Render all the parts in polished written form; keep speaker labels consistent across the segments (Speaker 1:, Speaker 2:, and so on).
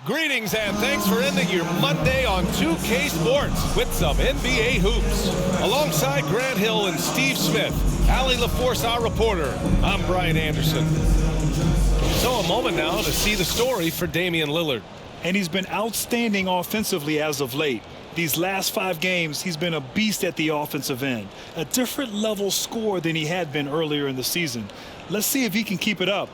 Speaker 1: Greetings and thanks for ending your Monday on 2K Sports with some NBA hoops. Alongside Grant Hill and Steve Smith, Allie LaForce, our reporter, I'm Brian Anderson. So a moment now to see the story for Damian Lillard.
Speaker 2: And he's been outstanding offensively as of late. These last 5 games, he's been a beast at the offensive end. A different level scorer than he had been earlier in the season. Let's see if he can keep it up.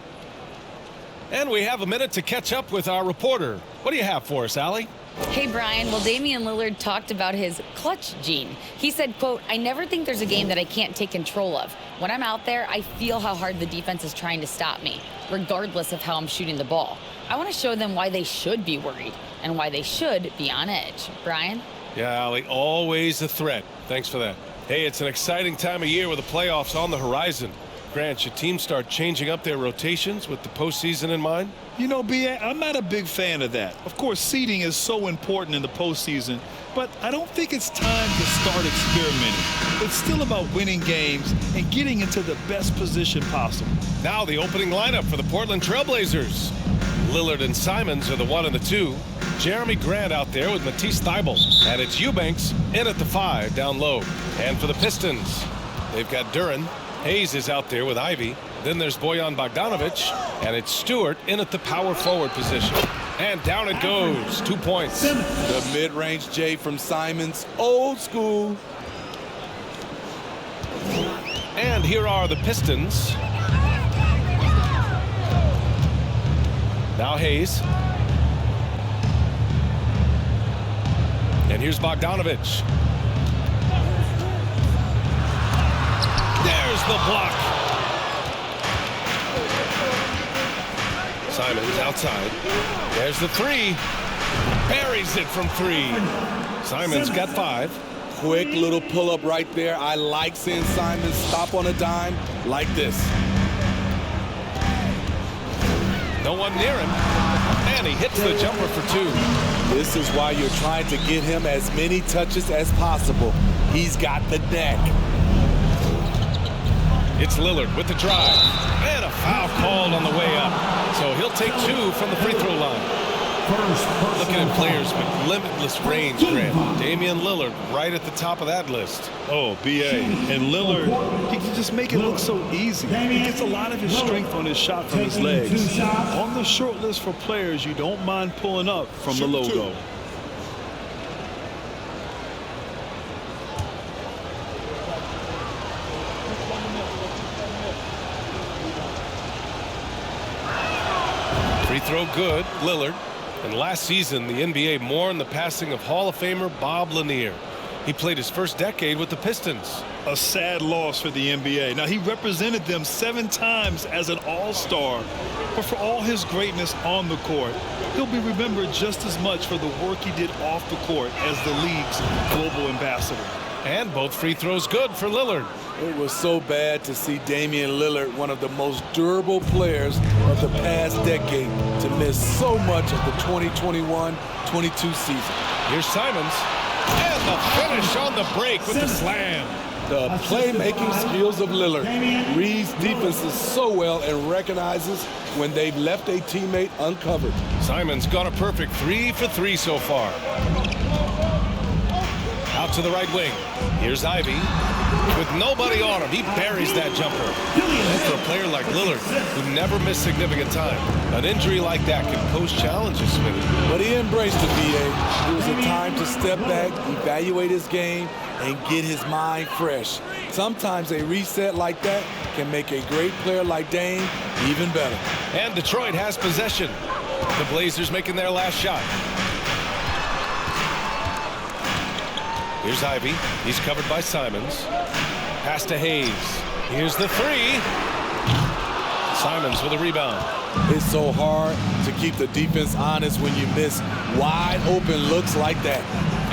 Speaker 1: And we have a minute to catch up with our reporter. What do you have for us, Allie?
Speaker 3: Hey, Brian. Well, Damian Lillard talked about his clutch gene. He said, quote, "I never think there's a game that I can't take control of. When I'm out there, I feel how hard the defense is trying to stop me, regardless of how I'm shooting the ball. I want to show them why they should be worried and why they should be on edge." Brian?
Speaker 1: Yeah, Allie, always a threat. Thanks for that. Hey, it's an exciting time of year with the playoffs on the horizon. Grant, should teams start changing up their rotations with the postseason in mind?
Speaker 2: You know, B.A., I'm not a big fan of that. Of course, seeding is so important in the postseason, but I don't think it's time to start experimenting. It's still about winning games and getting into the best position possible.
Speaker 1: Now the opening lineup for the Portland Trailblazers. Lillard and Simons are the 1 and the 2. Jeremy Grant out there with Matisse Thybulle. And it's Eubanks in at the 5 down low. And for the Pistons, they've got Duren. Hayes is out there with Ivey. Then there's Bojan Bogdanovic. And it's Stewart in at the power forward position. And down it goes. 2 points.
Speaker 4: The mid-range J from Simons. Old school.
Speaker 1: And here are the Pistons. Now Hayes. And here's Bogdanovic. There's the block. Simons outside. There's the 3. Buries it from 3. Simons got 5.
Speaker 4: Quick little pull-up right there. I like seeing Simons stop on a dime like this.
Speaker 1: No one near him. And he hits the jumper for 2.
Speaker 4: This is why you're trying to get him as many touches as possible. He's got the neck.
Speaker 1: It's Lillard with the drive. And a foul called on the way up. So he'll take 2 from the free throw line. Looking at players with limitless range, Grant. Damian Lillard right at the top of that list.
Speaker 2: Oh, B.A. And Lillard, he can just make it look so easy. He gets a lot of his strength on his shot from his legs. On the short list for players you don't mind pulling up from the logo.
Speaker 1: Free throw good, Lillard. And last season, the NBA mourned the passing of Hall of Famer Bob Lanier. He played his first decade with the Pistons.
Speaker 2: A sad loss for the NBA. Now, he represented them 7 times as an all-star, but for all his greatness on the court, he'll be remembered just as much for the work he did off the court as the league's global ambassador.
Speaker 1: And both free throws good for Lillard.
Speaker 4: It was so bad to see Damian Lillard, one of the most durable players of the past decade, to miss so much of the 2021-22 season.
Speaker 1: Here's Simons. And the finish on the break with the slam.
Speaker 4: The playmaking skills of Lillard. Reads defenses so well and recognizes when they've left a teammate uncovered.
Speaker 1: Simons got a perfect 3 for 3 so far. Out to the right wing. Here's Ivey. With nobody on him, he buries that jumper. And for a player like Lillard, who never missed significant time, an injury like that can pose challenges, Smitty.
Speaker 4: But he embraced the BA. It was a time to step back, evaluate his game, and get his mind fresh. Sometimes a reset like that can make a great player like Dame even better.
Speaker 1: And Detroit has possession. The Blazers making their last shot. Here's Ivey. He's covered by Simons. Pass to Hayes. Here's the 3. Simons with a rebound.
Speaker 4: It's so hard to keep the defense honest when you miss wide open looks like that.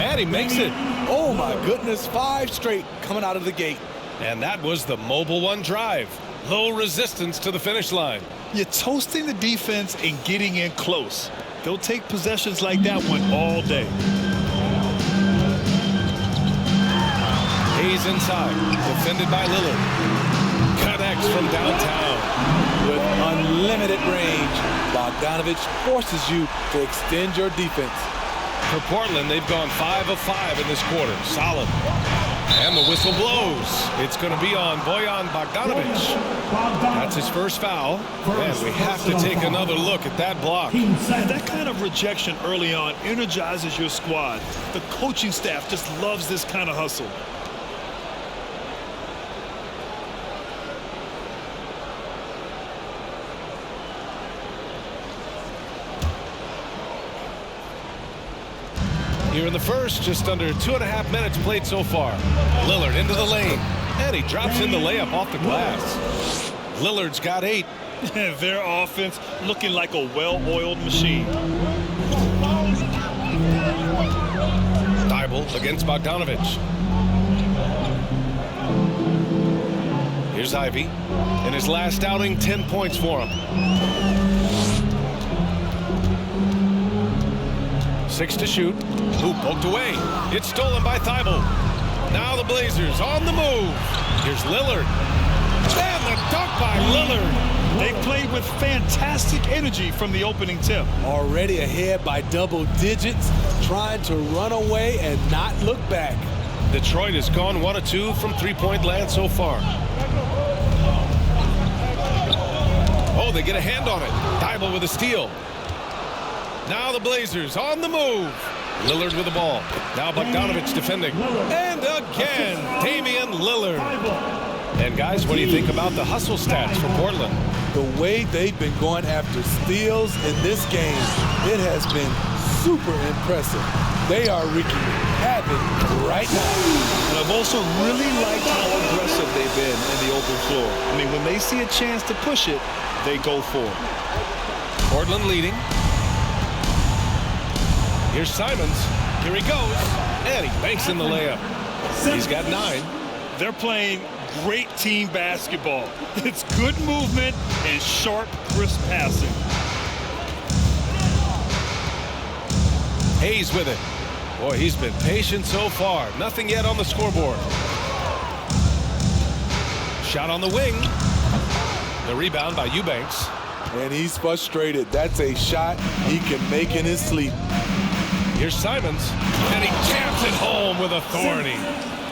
Speaker 1: And he makes it.
Speaker 4: Oh my goodness, 5 straight coming out of the gate.
Speaker 1: And that was the Mobile One drive. Low resistance to the finish line.
Speaker 2: You're toasting the defense and getting in close. They'll take possessions like that one all day.
Speaker 1: Hayes inside, defended by Lillard. Connects from downtown.
Speaker 4: With unlimited range, Bogdanovich forces you to extend your defense.
Speaker 1: For Portland, they've gone 5 of 5 in this quarter. Solid. And the whistle blows. It's going to be on Bojan Bogdanovich. That's his first foul. And we have to take another look at that block.
Speaker 2: That kind of rejection early on energizes your squad. The coaching staff just loves this kind of hustle.
Speaker 1: Here in the first, just under 2.5 minutes played so far. Lillard into the lane, and he drops in the layup off the glass. Lillard's got 8.
Speaker 2: Their offense looking like a well-oiled machine.
Speaker 1: Thybulle against Bogdanovich. Here's Ivey. In his last outing, 10 points for him. 6 to shoot. Hoop poked away. It's stolen by Thybulle. Now the Blazers on the move. Here's Lillard. And the dunk by Lillard.
Speaker 2: They played with fantastic energy from the opening tip.
Speaker 4: Already ahead by double digits, trying to run away and not look back.
Speaker 1: Detroit has gone 1 of 2 from three-point land so far. Oh, they get a hand on it. Thybulle with a steal. Now the Blazers on the move. Lillard with the ball. Now Bogdanovich defending. And again, Damian Lillard. And guys, what do you think about the hustle stats for Portland?
Speaker 4: The way they've been going after steals in this game, it has been super impressive. They are wreaking havoc right now.
Speaker 2: And I've also really liked how aggressive they've been in the open floor. I mean, when they see a chance to push it, they go for it.
Speaker 1: Portland leading. Here's Simons. Here he goes. And he banks in the layup. He's got 9.
Speaker 2: They're playing great team basketball. It's good movement and sharp, crisp passing.
Speaker 1: Hayes with it. Boy, he's been patient so far. Nothing yet on the scoreboard. Shot on the wing. The rebound by Eubanks.
Speaker 4: And he's frustrated. That's a shot he can make in his sleep.
Speaker 1: Here's Simons, and he jams it home with authority.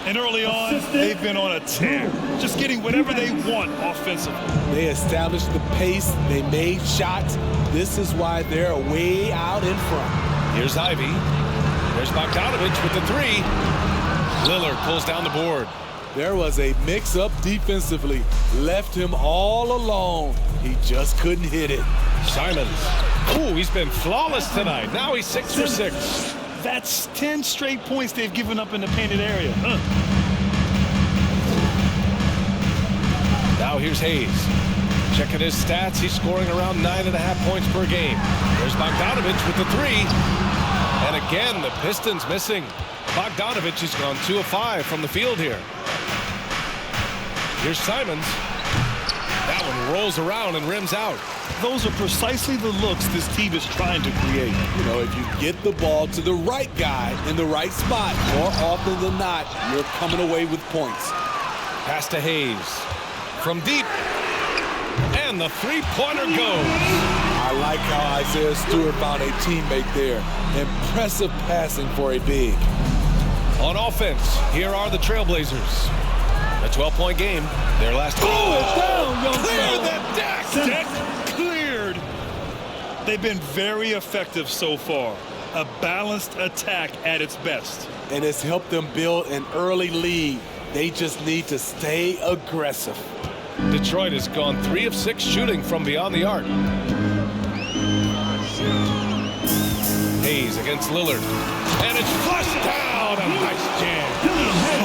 Speaker 2: And early on, they've been on a tear, just getting whatever they want offensively.
Speaker 4: They established the pace. They made shots. This is why they're way out in front.
Speaker 1: Here's Ivey. There's Bogdanovich with the 3. Lillard pulls down the board.
Speaker 4: There was a mix-up defensively. Left him all alone. He just couldn't hit it.
Speaker 1: Simons. Ooh, he's been flawless tonight. Now he's 6 for 6.
Speaker 2: That's 10 straight points they've given up in the painted area.
Speaker 1: Now here's Hayes. Checking his stats, he's scoring around 9.5 points per game. There's Bogdanovich with the 3. And again, the Pistons missing. Bogdanovich has gone 2 of 5 from the field here. Here's Simons. That one rolls around and rims out.
Speaker 2: Those are precisely the looks this team is trying to create.
Speaker 4: You know, if you get the ball to the right guy in the right spot, more often than not, you're coming away with points.
Speaker 1: Pass to Hayes. From deep. And the three-pointer goes.
Speaker 4: I like how Isaiah Stewart found a teammate there. Impressive passing for a big.
Speaker 1: On offense, here are the Trailblazers. A 12-point game. Their last. Clear the deck!
Speaker 2: Deck cleared. They've been very effective so far. A balanced attack at its best.
Speaker 4: And it's helped them build an early lead. They just need to stay aggressive.
Speaker 1: Detroit has gone 3 of 6 shooting from beyond the arc. Hayes against Lillard. And it's flushed down. A nice jam.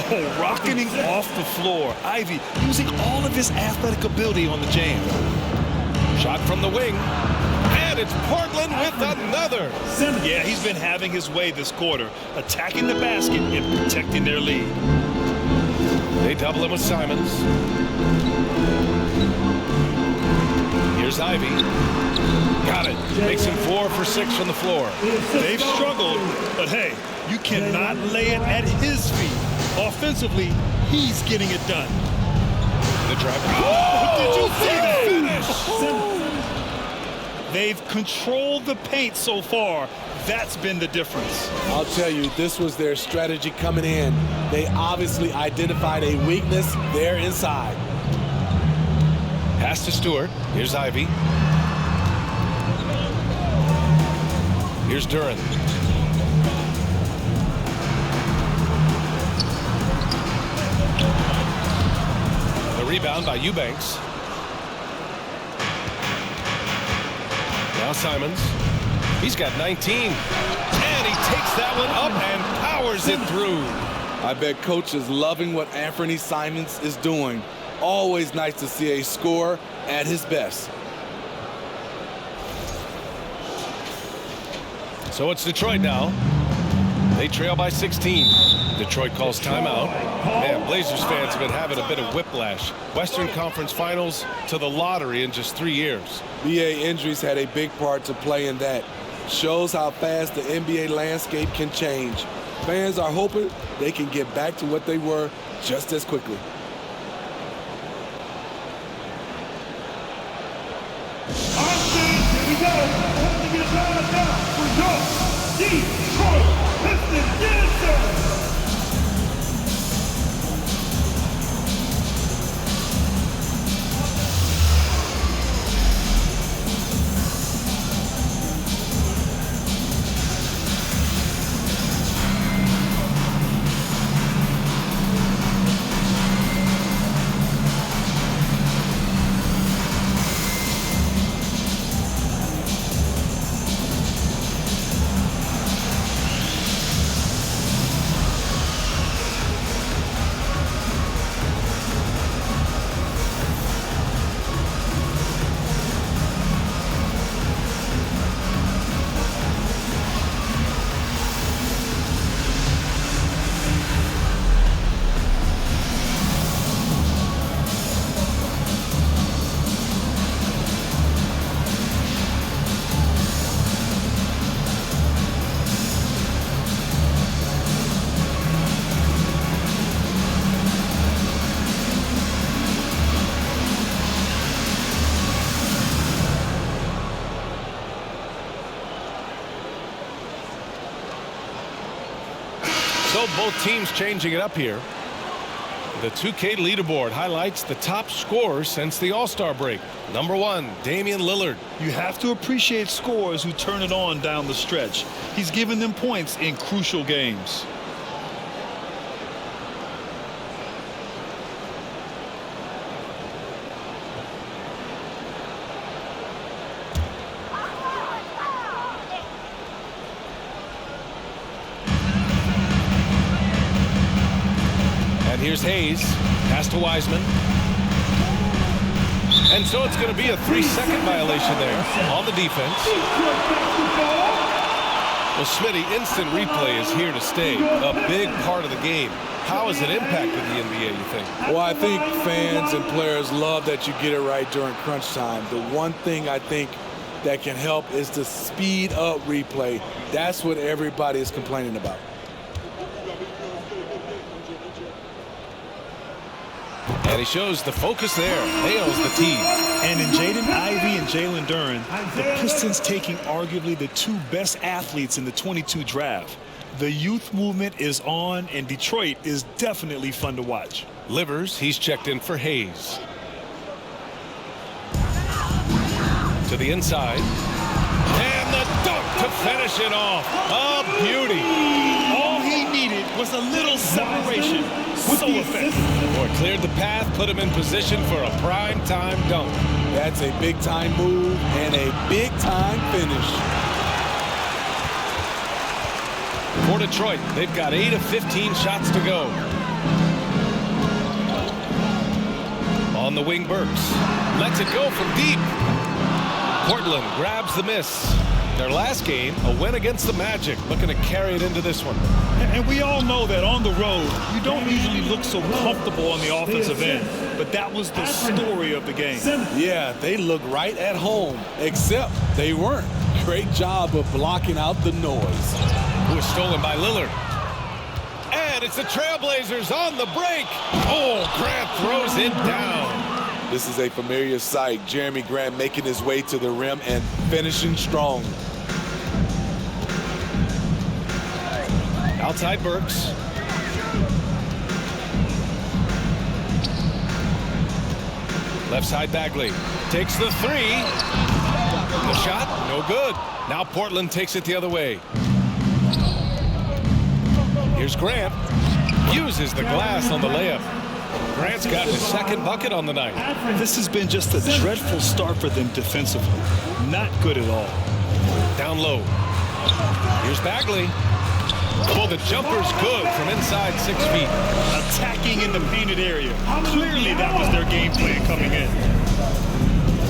Speaker 2: Oh, rocketing off the floor. Ivey using all of his athletic ability on the jam.
Speaker 1: Shot from the wing. And it's Portland with another.
Speaker 2: Yeah, he's been having his way this quarter, attacking the basket and protecting their lead.
Speaker 1: They double him with Simons. Here's Ivey. Got it. Makes him 4 for 6 from the floor.
Speaker 2: They've struggled, but hey, you cannot lay it at his feet. Offensively, he's getting it done.
Speaker 1: The drive.
Speaker 2: Oh, did you see that?
Speaker 1: Finish.
Speaker 2: They've controlled the paint so far. That's been the difference.
Speaker 4: I'll tell you, this was their strategy coming in. They obviously identified a weakness there inside.
Speaker 1: Pass to Stewart. Here's Ivey. Here's Duran. The rebound by Eubanks. Now Simons. He's got 19. And he takes that one up and powers it through.
Speaker 4: I bet coach is loving what Anfernee Simons is doing. Always nice to see a scorer at his best.
Speaker 1: So it's Detroit now. They trail by 16. Detroit calls timeout. Man, Blazers fans have been having a bit of whiplash. Western Conference Finals to the lottery in just 3 years.
Speaker 4: BA injuries had a big part to play in that. Shows how fast the NBA landscape can change. Fans are hoping they can get back to what they were just as quickly.
Speaker 5: Here we go. Holding it down for your Detroit Pistons. Get it, sir.
Speaker 1: So both teams changing it up here. The 2K leaderboard highlights the top scorers since the All-Star break. Number 1, Damian Lillard.
Speaker 2: You have to appreciate scorers who turn it on down the stretch. He's given them points in crucial games.
Speaker 1: And here's Hayes. Pass to Wiseman. And so it's going to be a 3-second violation there on the defense. Well, Smitty, instant replay is here to stay. A big part of the game. How has it impacted the NBA, you think?
Speaker 4: Well, I think fans and players love that you get it right during crunch time. The one thing I think that can help is the speed up replay. That's what everybody is complaining about.
Speaker 1: And he shows the focus there. Nails the tee.
Speaker 2: And in Jaden, Ivey, and Jalen Duran, the Pistons taking arguably the 2 best athletes in the 22 draft. The youth movement is on, and Detroit is definitely fun to watch.
Speaker 1: Livers, he's checked in for Hayes. To the inside. And the dunk to finish it off. A beauty.
Speaker 2: All he needed was a little separation. So effective.
Speaker 1: Boy, cleared the path, put him in position for a prime-time dunk.
Speaker 4: That's a big-time move and a big-time finish.
Speaker 1: For Detroit, they've got 8 of 15 shots to go. On the wing, Burks. Lets it go from deep. Portland grabs the miss. Their last game, a win against the Magic, looking to carry it into this one.
Speaker 2: And we all know that on the road, you don't usually look so comfortable on the offensive end. But that was the story of the game.
Speaker 4: Yeah, they look right at home, except they weren't. Great job of blocking out the noise.
Speaker 1: It was stolen by Lillard. And it's the Trailblazers on the break. Oh, Grant throws it down.
Speaker 4: This is a familiar sight. Jeremy Grant making his way to the rim and finishing strong.
Speaker 1: Outside Burks. Left side Bagley takes the three. The shot, no good. Now Portland takes it the other way. Here's Grant. Uses the glass on the layup. Grant's got his second bucket on the night.
Speaker 2: This has been just a dreadful start for them defensively. Not good at all.
Speaker 1: Down low. Here's Bagley. Oh, the jumper's good from inside 6 feet.
Speaker 2: Attacking in the painted area. Clearly that was their game plan coming in.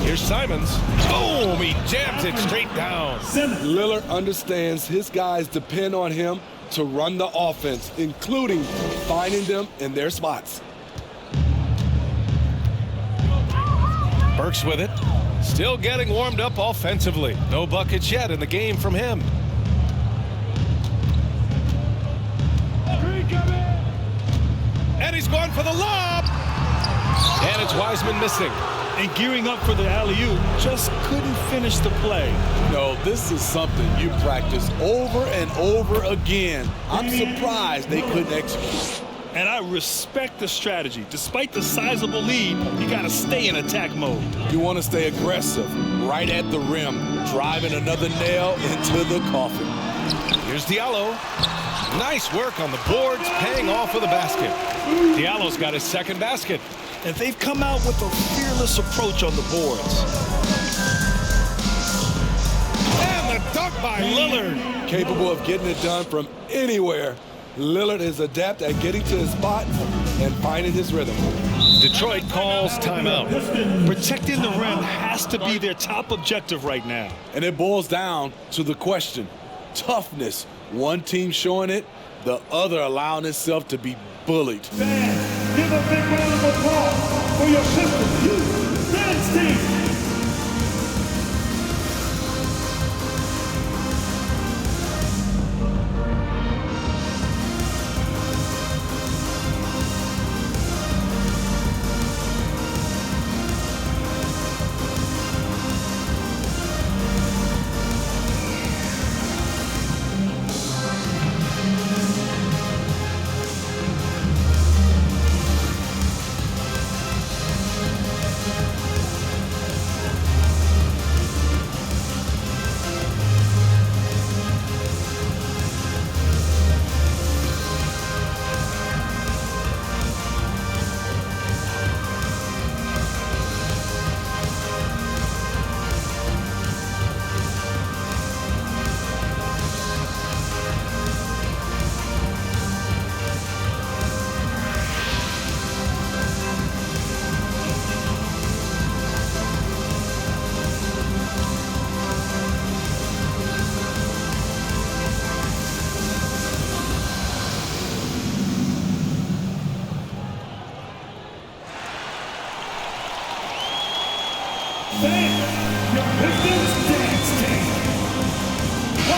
Speaker 1: Here's Simons. Boom! He jams it straight down.
Speaker 4: Lillard understands his guys depend on him to run the offense, including finding them in their spots.
Speaker 1: Burks with it. Still getting warmed up offensively. No buckets yet in the game from him. And he's going for the lob. And it's Wiseman missing.
Speaker 2: And gearing up for the alley-oop, just couldn't finish the play.
Speaker 4: No, this is something you practice over and over again. I'm surprised they couldn't execute.
Speaker 2: And I respect the strategy. Despite the sizable lead, you got to stay in attack mode.
Speaker 4: You want to stay aggressive, right at the rim, driving another nail into the coffin.
Speaker 1: Here's Diallo. Nice work on the boards, paying off with a basket. Diallo's got his second basket.
Speaker 2: And they've come out with a fearless approach on the boards.
Speaker 1: And the dunk by Lillard.
Speaker 4: Capable of getting it done from anywhere. Lillard is adept at getting to his spot and finding his rhythm.
Speaker 1: Detroit calls timeout.
Speaker 2: Protecting the rim has to be their top objective right now.
Speaker 4: And it boils down to the question. Toughness. One team showing it, the other allowing itself to be bullied.
Speaker 5: Fans, give a big round of applause for your Pistons Dance Team.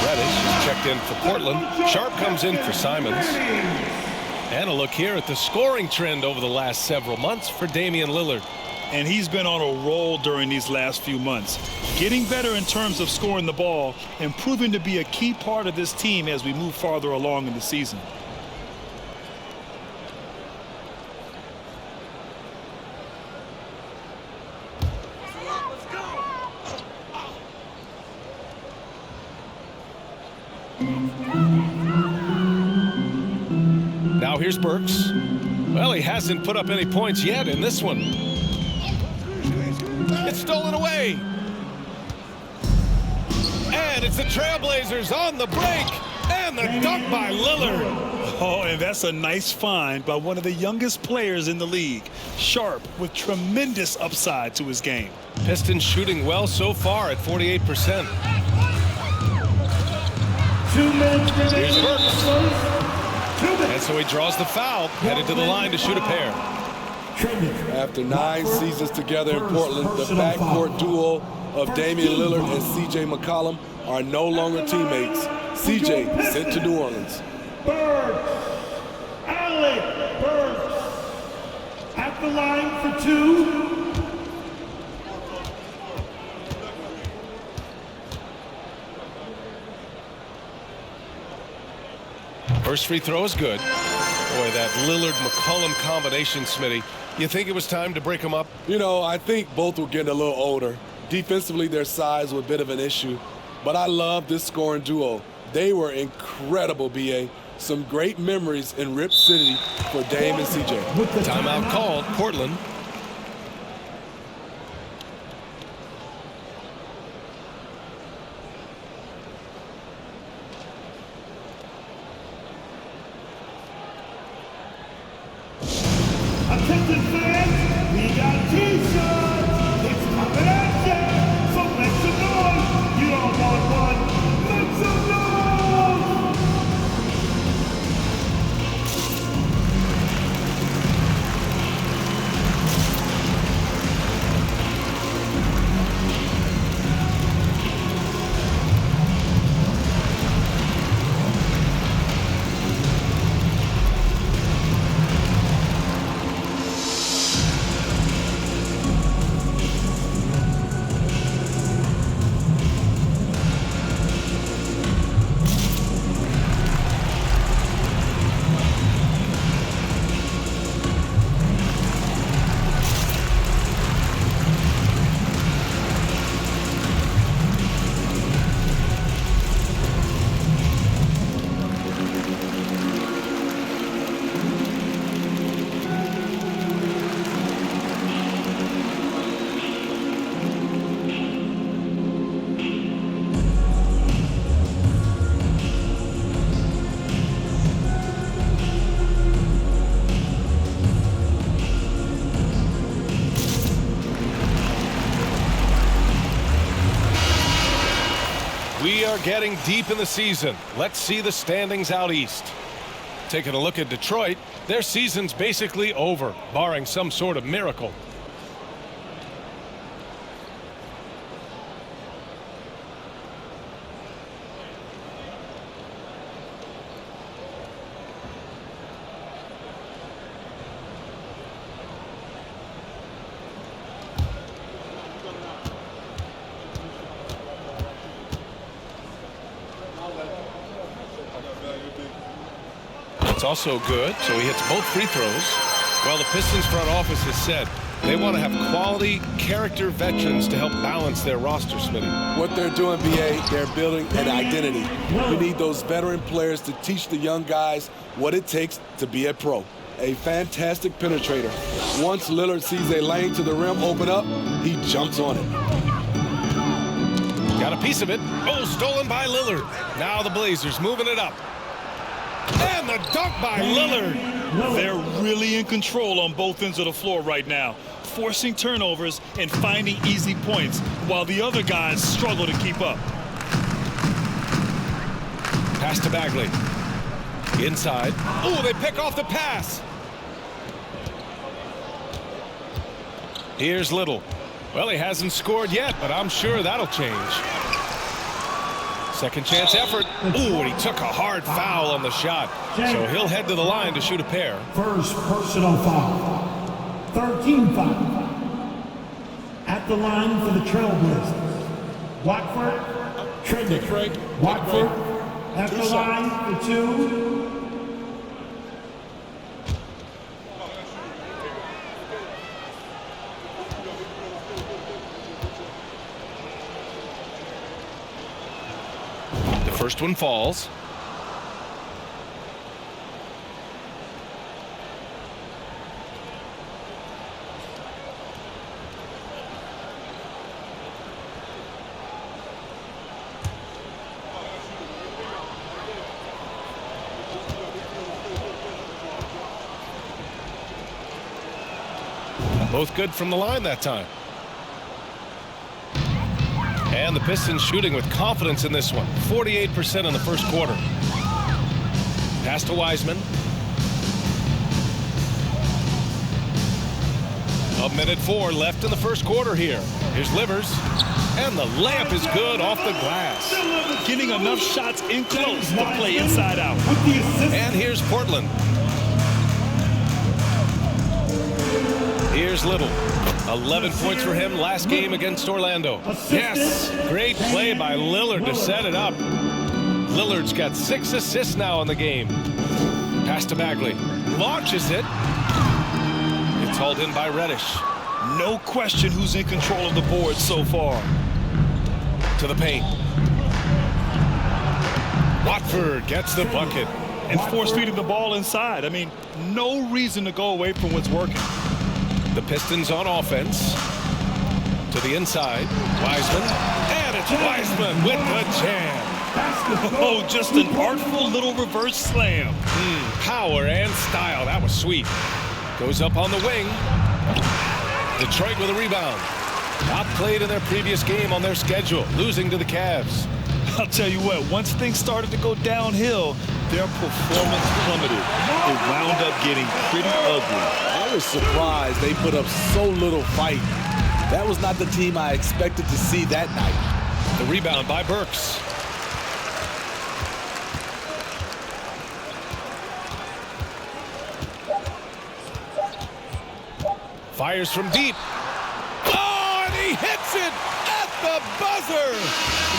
Speaker 1: Reddish checked in for Portland. Sharp comes in for Simons. And a look here at the scoring trend over the last several months for Damian Lillard.
Speaker 2: And he's been on a roll during these last few months. Getting better in terms of scoring the ball and proving to be a key part of this team as we move farther along in the season.
Speaker 1: Now here's Burks. Well, he hasn't put up any points yet in this one. It's stolen away. And it's the Trailblazers on the break. And the dunk by Lillard.
Speaker 2: Oh, and that's a nice find by one of the youngest players in the league. Sharp with tremendous upside to his game.
Speaker 1: Pistons shooting well so far at 48%.
Speaker 5: 2 minutes
Speaker 1: Here's
Speaker 5: remaining.
Speaker 1: Burks. And so he draws the foul, headed to the line to shoot a pair.
Speaker 4: After 9 seasons together in Portland, the backcourt duo of Damian Lillard and C.J. McCollum are no longer teammates. C.J. sent to New Orleans.
Speaker 5: Burks. Alec Burks. At the line for 2.
Speaker 1: First free throw is good. Boy, that Lillard-McCollum combination, Smitty. You think it was time to break them up?
Speaker 4: You know, I think both were getting a little older. Defensively, their size was a bit of an issue. But I love this scoring duo. They were incredible, B.A. Some great memories in Rip City for Dame and C.J.
Speaker 1: Timeout called, Portland.
Speaker 5: Attention fans, we got T-shirts. It's coming at you. So make some noise. You don't want one. Make some noise.
Speaker 1: We are getting deep in the season. Let's see the standings out east. Taking a look at Detroit, their season's basically over, barring some sort of miracle. It's also good, so he hits both free throws. Well, the Pistons front office has said they want to have quality character veterans to help balance their roster, Smitty.
Speaker 4: What they're doing, B.A., they're building an identity. We need those veteran players to teach the young guys what it takes to be a pro. A fantastic penetrator. Once Lillard sees a lane to the rim open up, he jumps on it.
Speaker 1: Got a piece of it. Oh, stolen by Lillard. Now the Blazers moving it up. And the dunk by Lillard.
Speaker 2: They're really in control on both ends of the floor right now, forcing turnovers and finding easy points while the other guys struggle to keep up.
Speaker 1: Pass to Bagley. Inside. Oh, they pick off the pass. Here's Little. Well, he hasn't scored yet, but I'm sure that'll change. Second chance effort. Ooh, and he took a hard foul on the shot. So he'll head to the line to shoot a pair.
Speaker 5: First personal foul. 13 foul. At the line for the Trailblazers. Watford, Trendick. Watford at the line for two.
Speaker 1: First one falls. Both good from the line that time. And the Pistons shooting with confidence in this one. 48% in the first quarter. Pass to Wiseman. A minute 4 left in the first quarter here. Here's Livers. And the layup is good off the glass.
Speaker 2: Getting enough shots in close to play inside out.
Speaker 1: And here's Portland. Here's Little. 11 points for him last game against Orlando. Yes, great play by Lillard to set it up. Lillard's got 6 assists now in the game. Pass to Bagley. Launches it. It's hauled in by Reddish.
Speaker 2: No question who's in control of the board so far.
Speaker 1: To the paint. Watford gets the bucket.
Speaker 2: And force feeding the ball inside. I mean, no reason to go away from what's working.
Speaker 1: The Pistons on offense. To the inside. Wiseman. And it's Wiseman with the jam.
Speaker 2: Oh, just an artful little reverse slam.
Speaker 1: Power and style. That was sweet. Goes up on the wing. Detroit with a rebound. Outplayed in their previous game on their schedule, losing to the Cavs.
Speaker 2: I'll tell you what, once things started to go downhill, their performance plummeted. It wound up getting pretty ugly.
Speaker 4: I was surprised they put up so little fight. That was not the team I expected to see that night.
Speaker 1: The rebound by Burks. Fires from deep. Oh, and he hits it at the buzzer.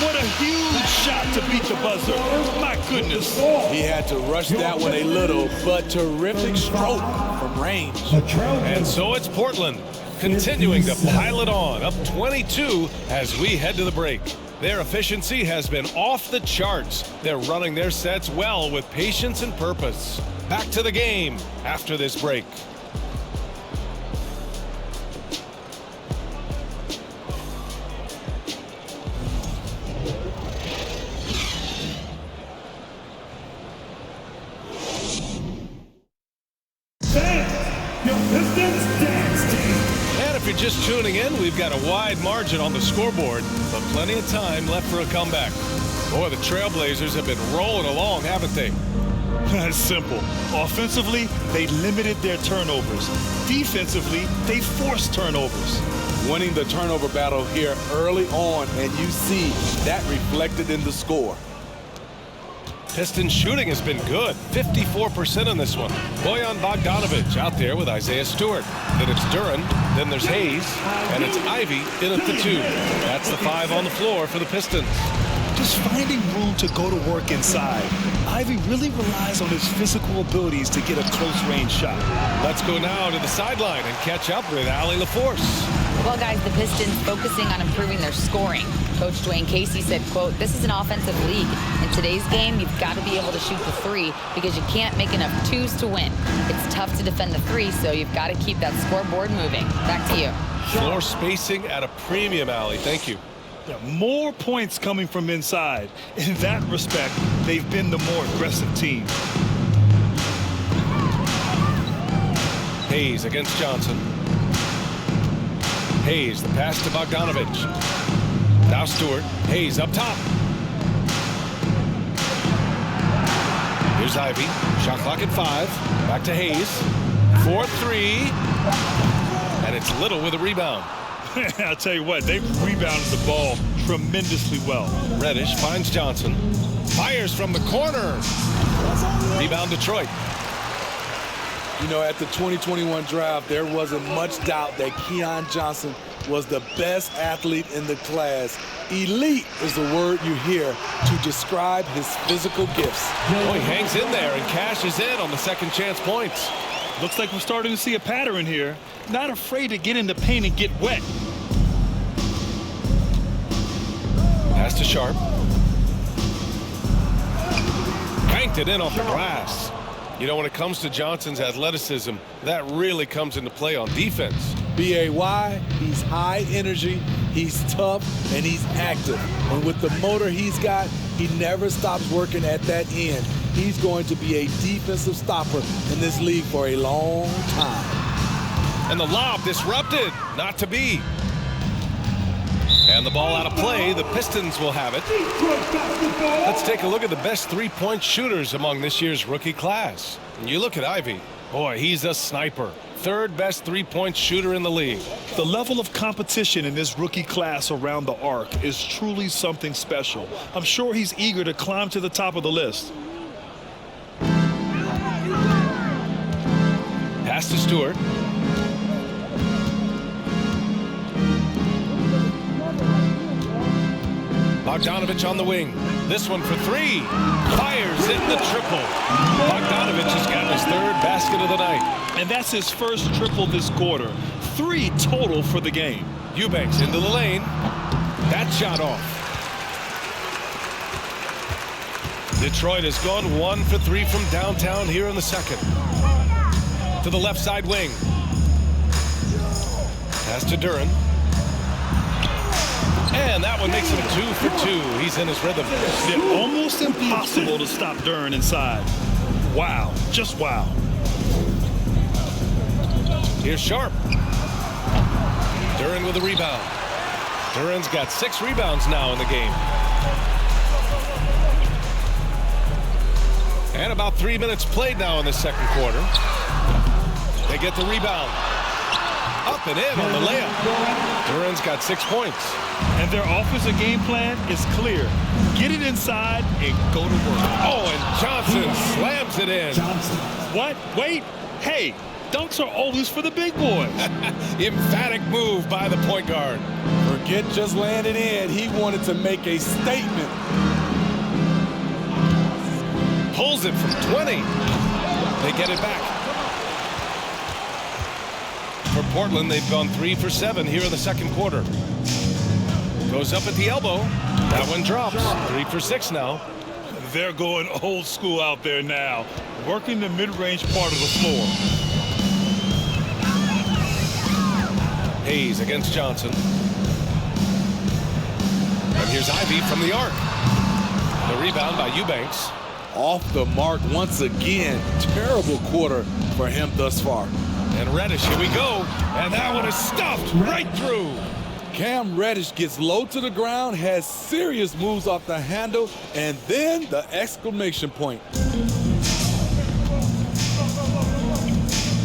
Speaker 2: What a huge shot to beat the buzzer. My goodness.
Speaker 4: He had to rush that one a little, but terrific stroke from range.
Speaker 1: And so it's Portland continuing to pile it on, up 22 as we head to the break. Their efficiency has been off the charts. They're running their sets well with patience and purpose. Back to the game after this break. Just tuning in, we've got a wide margin on the scoreboard, but plenty of time left for a comeback. Boy, the Trailblazers have been rolling along, haven't they?
Speaker 2: That's simple. Offensively, they limited their turnovers. Defensively, they forced turnovers.
Speaker 4: Winning the turnover battle here early on, and you see that reflected in the score.
Speaker 1: Pistons shooting has been good, 54% on this one. Bojan Bogdanovic out there with Isaiah Stewart. Then it's Duran, then there's Hayes, and it's Ivey in at the 2. That's the 5 on the floor for the Pistons.
Speaker 2: Just finding room to go to work inside. Ivey really relies on his physical abilities to get a close-range shot.
Speaker 1: Let's go now to the sideline and catch up with Allie LaForce.
Speaker 3: Well, guys, the Pistons focusing on improving their scoring. Coach Dwayne Casey said, quote, "This is an offensive league. In today's game, you've got to be able to shoot the 3 because you can't make enough 2s to win. It's tough to defend the 3, so you've got to keep that scoreboard moving." Back to you.
Speaker 1: Floor spacing at a premium, Allie. Thank you.
Speaker 2: Yeah, more points coming from inside. In that respect, they've been the more aggressive team.
Speaker 1: Hayes against Johnson. Hayes, the pass to Bogdanovic. Now Stewart. Hayes up top. Here's Ivey. Shot clock at 5. Back to Hayes. 4-3. And it's Little with a rebound.
Speaker 2: I'll tell you what, they've rebounded the ball tremendously well.
Speaker 1: Reddish finds Johnson. Fires from the corner. Rebound Detroit.
Speaker 4: You know, at the 2021 draft, there wasn't much doubt that Keon Johnson was the best athlete in the class. Elite is the word you hear to describe his physical gifts.
Speaker 1: Oh, he hangs in there and cashes in on the second chance points.
Speaker 2: Looks like we're starting to see a pattern here. Not afraid to get in the paint and get wet.
Speaker 1: Pass to Sharp. Banked it in off the glass. You know, when it comes to Johnson's athleticism, that really comes into play on defense.
Speaker 4: B.A.Y., he's high energy, he's tough, and he's active. And with the motor he's got, he never stops working at that end. He's going to be a defensive stopper in this league for a long time.
Speaker 1: And the lob disrupted, not to be. And the ball out of play, the Pistons will have it. Let's take a look at the best three-point shooters among this year's rookie class. And you look at Ivey. Boy, he's a sniper. Third best three-point shooter in the league.
Speaker 2: The level of competition in this rookie class around the arc is truly something special. I'm sure he's eager to climb to the top of the list.
Speaker 1: Pass to Stewart. Bogdanovich on the wing. This one for three. Fires in the triple. Bogdanovich has gotten his third basket of the night.
Speaker 2: And that's his first triple this quarter. 3 total for the game.
Speaker 1: Eubanks into the lane. That shot off. Detroit has gone 1 for 3 from downtown here in the second. To the left side wing. Pass to Duren. And that one makes him 2 for 2. He's in his rhythm.
Speaker 2: They're almost impossible to stop Duren inside. Wow. Just wow.
Speaker 1: Here's Sharp. Duren with a rebound. Duren's got 6 rebounds now in the game. And about 3 minutes played now in the second quarter. They get the rebound. Up and in on the layup. Duren's got 6 points.
Speaker 2: And their offensive game plan is clear. Get it inside and go to work.
Speaker 1: Oh, and Johnson slams it in.
Speaker 2: What? Wait. Hey, dunks are always for the big boys.
Speaker 1: Emphatic move by the point guard.
Speaker 4: Forget just laying it in. He wanted to make a statement.
Speaker 1: Pulls it from 20. They get it back. For Portland, they've gone 3 for 7 here in the second quarter. Goes up at the elbow. That one drops. 3 for 6 now.
Speaker 2: They're going old school out there now, working the mid-range part of the floor.
Speaker 1: Hayes against Johnson. And here's Ivey from the arc. The rebound by Eubanks.
Speaker 4: Off the mark once again. Terrible quarter for him thus far.
Speaker 1: And Reddish, here we go. And that one is stuffed right through.
Speaker 4: Cam Reddish gets low to the ground, has serious moves off the handle, and then the exclamation point.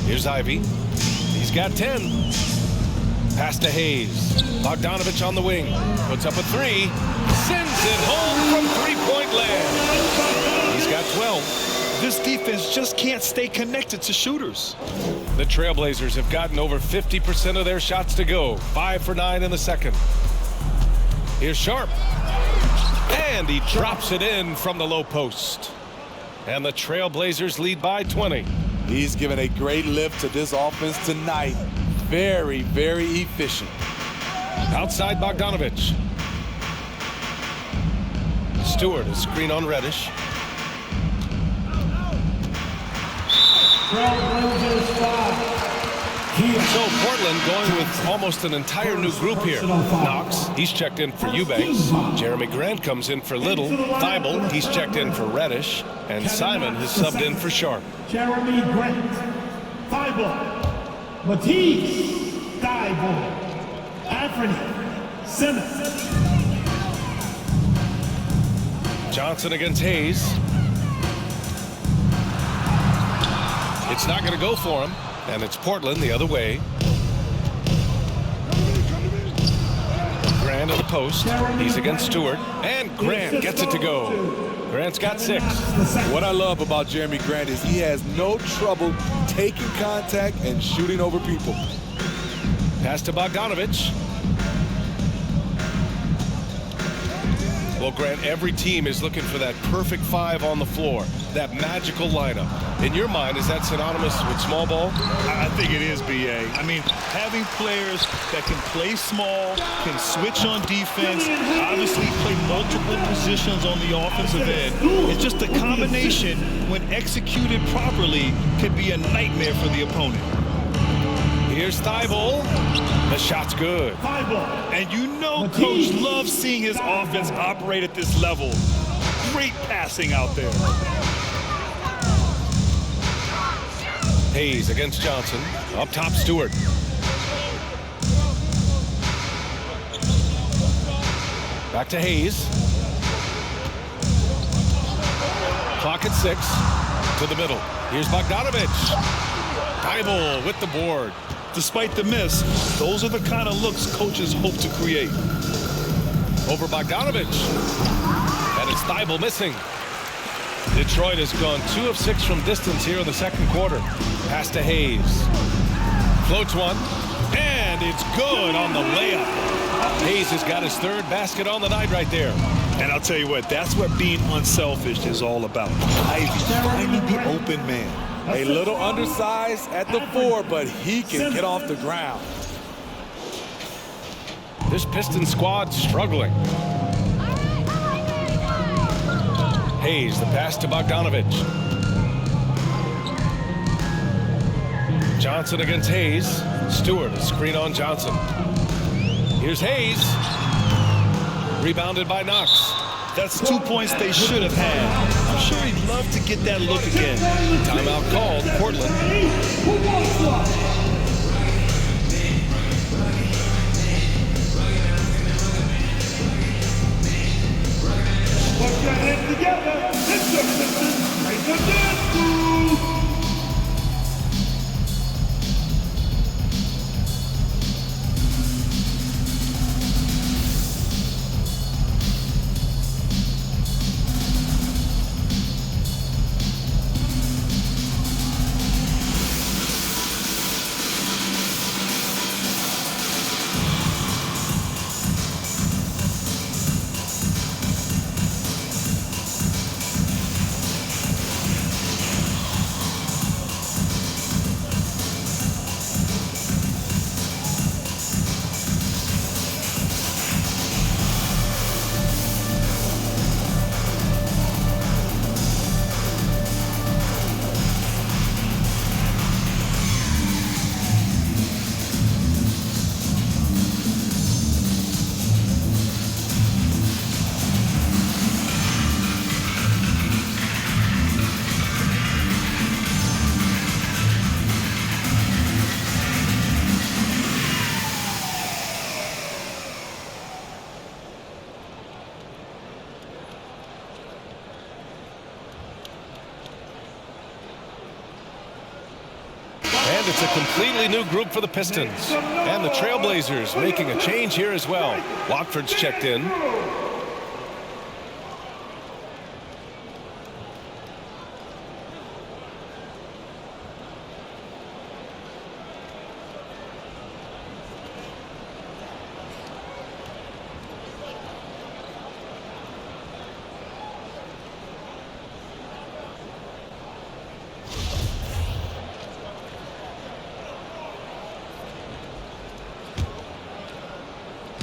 Speaker 1: Here's Ivey. He's got 10. Pass to Hayes. Bogdanovich on the wing. Puts up a 3. Sends it home from three-point land. He's got 12.
Speaker 2: This defense just can't stay connected to shooters.
Speaker 1: The Trailblazers have gotten over 50% of their shots to go. 5 for 9 in the second. Here's Sharp. And he drops it in from the low post. And the Trailblazers lead by 20.
Speaker 4: He's given a great lift to this offense tonight. Very, very efficient.
Speaker 1: Outside Bogdanovich. Stewart, a screen on Reddish. So Portland going with almost an entire new group here. Knox, he's checked in for Eubanks. Jeremy Grant comes in for Little. Thibault, he's checked in for Reddish. And Simon has subbed in for Sharp.
Speaker 5: Jeremy Grant, Thibault, Matisse, Thibault, Anfernee, Simmons.
Speaker 1: Johnson against Hayes. It's not going to go for him, and it's Portland the other way. Grant at the post. He's against Stewart, and Grant gets it to go. Grant's got 6.
Speaker 4: What I love about Jeremy Grant is he has no trouble taking contact and shooting over people.
Speaker 1: Pass to Bogdanovich. Well, Grant, every team is looking for that perfect 5 on the floor, that magical lineup. In your mind, is that synonymous with small ball?
Speaker 2: I think it is, B.A. I mean, having players that can play small, can switch on defense, obviously play multiple positions on the offensive end. It's just a combination, when executed properly, could be a nightmare for the opponent.
Speaker 1: Here's Thibault. The shot's good.
Speaker 2: And you know Coach loves seeing his offense operate at this level. Great passing out there.
Speaker 1: Hayes against Johnson. Up top, Stewart. Back to Hayes. Clock at 6. To the middle. Here's Bogdanovich. Thibault with the board.
Speaker 2: Despite the miss, those are the kind of looks coaches hope to create.
Speaker 1: Over Bogdanovich. And it's Thibault missing. Detroit has gone 2 of 6 from distance here in the second quarter. Pass to Hayes. Floats one. And it's good on the layup. Hayes has got his 3rd basket on the night right there.
Speaker 2: And I'll tell you what, that's what being unselfish is all about. Ivey finding the open man.
Speaker 4: A little undersized at the 4, but he can get off the ground.
Speaker 1: This Pistons squad struggling. Hayes, the pass to Bogdanovich. Johnson against Hayes. Stewart, a screen on Johnson. Here's Hayes. Rebounded by Knox.
Speaker 2: That's 2 points they should have had. I'm sure he'd love to get that look again.
Speaker 1: Timeout called, Portland.
Speaker 5: Put your hands together. It's the Pistons. Make the dance move.
Speaker 1: And it's a completely new group for the Pistons. And the Trailblazers making a change here as well. Watford's checked in.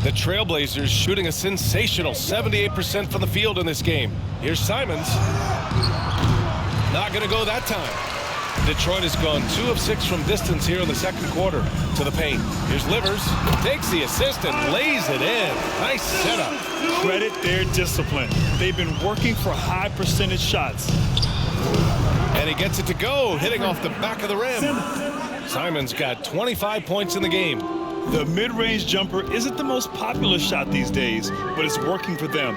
Speaker 1: The Trailblazers shooting a sensational 78% from the field in this game. Here's Simons. Not going to go that time. Detroit has gone 2 of 6 from distance here in the second quarter. To the paint. Here's Livers. Takes the assist and lays it in. Nice setup.
Speaker 2: Credit their discipline. They've been working for high percentage shots.
Speaker 1: And he gets it to go, hitting off the back of the rim. Simons got 25 points in the game.
Speaker 2: The mid-range jumper isn't the most popular shot these days, but it's working for them.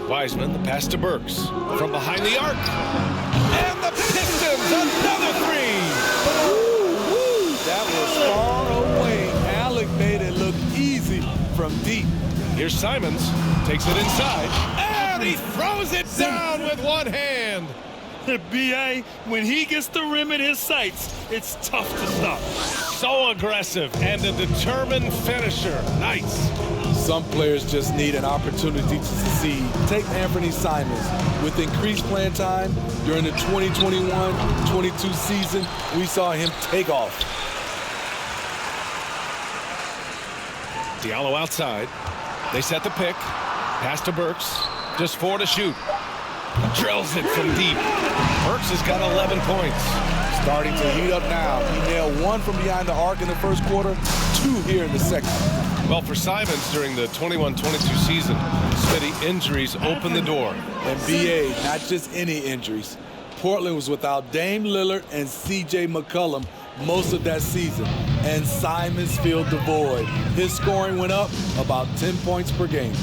Speaker 1: Wiseman, the pass to Burks. From behind the arc. And the Pistons, another 3!
Speaker 4: Ooh, that was far away. Alec made it look easy from deep.
Speaker 1: Here's Simons. Takes it inside. And he throws it down with one hand.
Speaker 2: B.A., when he gets the rim in his sights, it's tough to stop.
Speaker 1: So aggressive and a determined finisher. Nice.
Speaker 4: Some players just need an opportunity to succeed. Take Anfernee Simons. With increased playing time during the 2021-22 season, we saw him take off.
Speaker 1: Diallo outside. They set the pick. Pass to Burks. Just 4 to shoot. Drills it from deep. Burks has got 11 points.
Speaker 4: Starting to heat up now. He nailed 1 from behind the arc in the first quarter, 2 here in the second.
Speaker 1: Well, for Simons during the 21-22 season, Smitty, injuries opened the door.
Speaker 4: And B.A., not just any injuries. Portland was without Dame Lillard and C.J. McCollum most of that season, and Simons filled the void. His scoring went up about 10 points per game.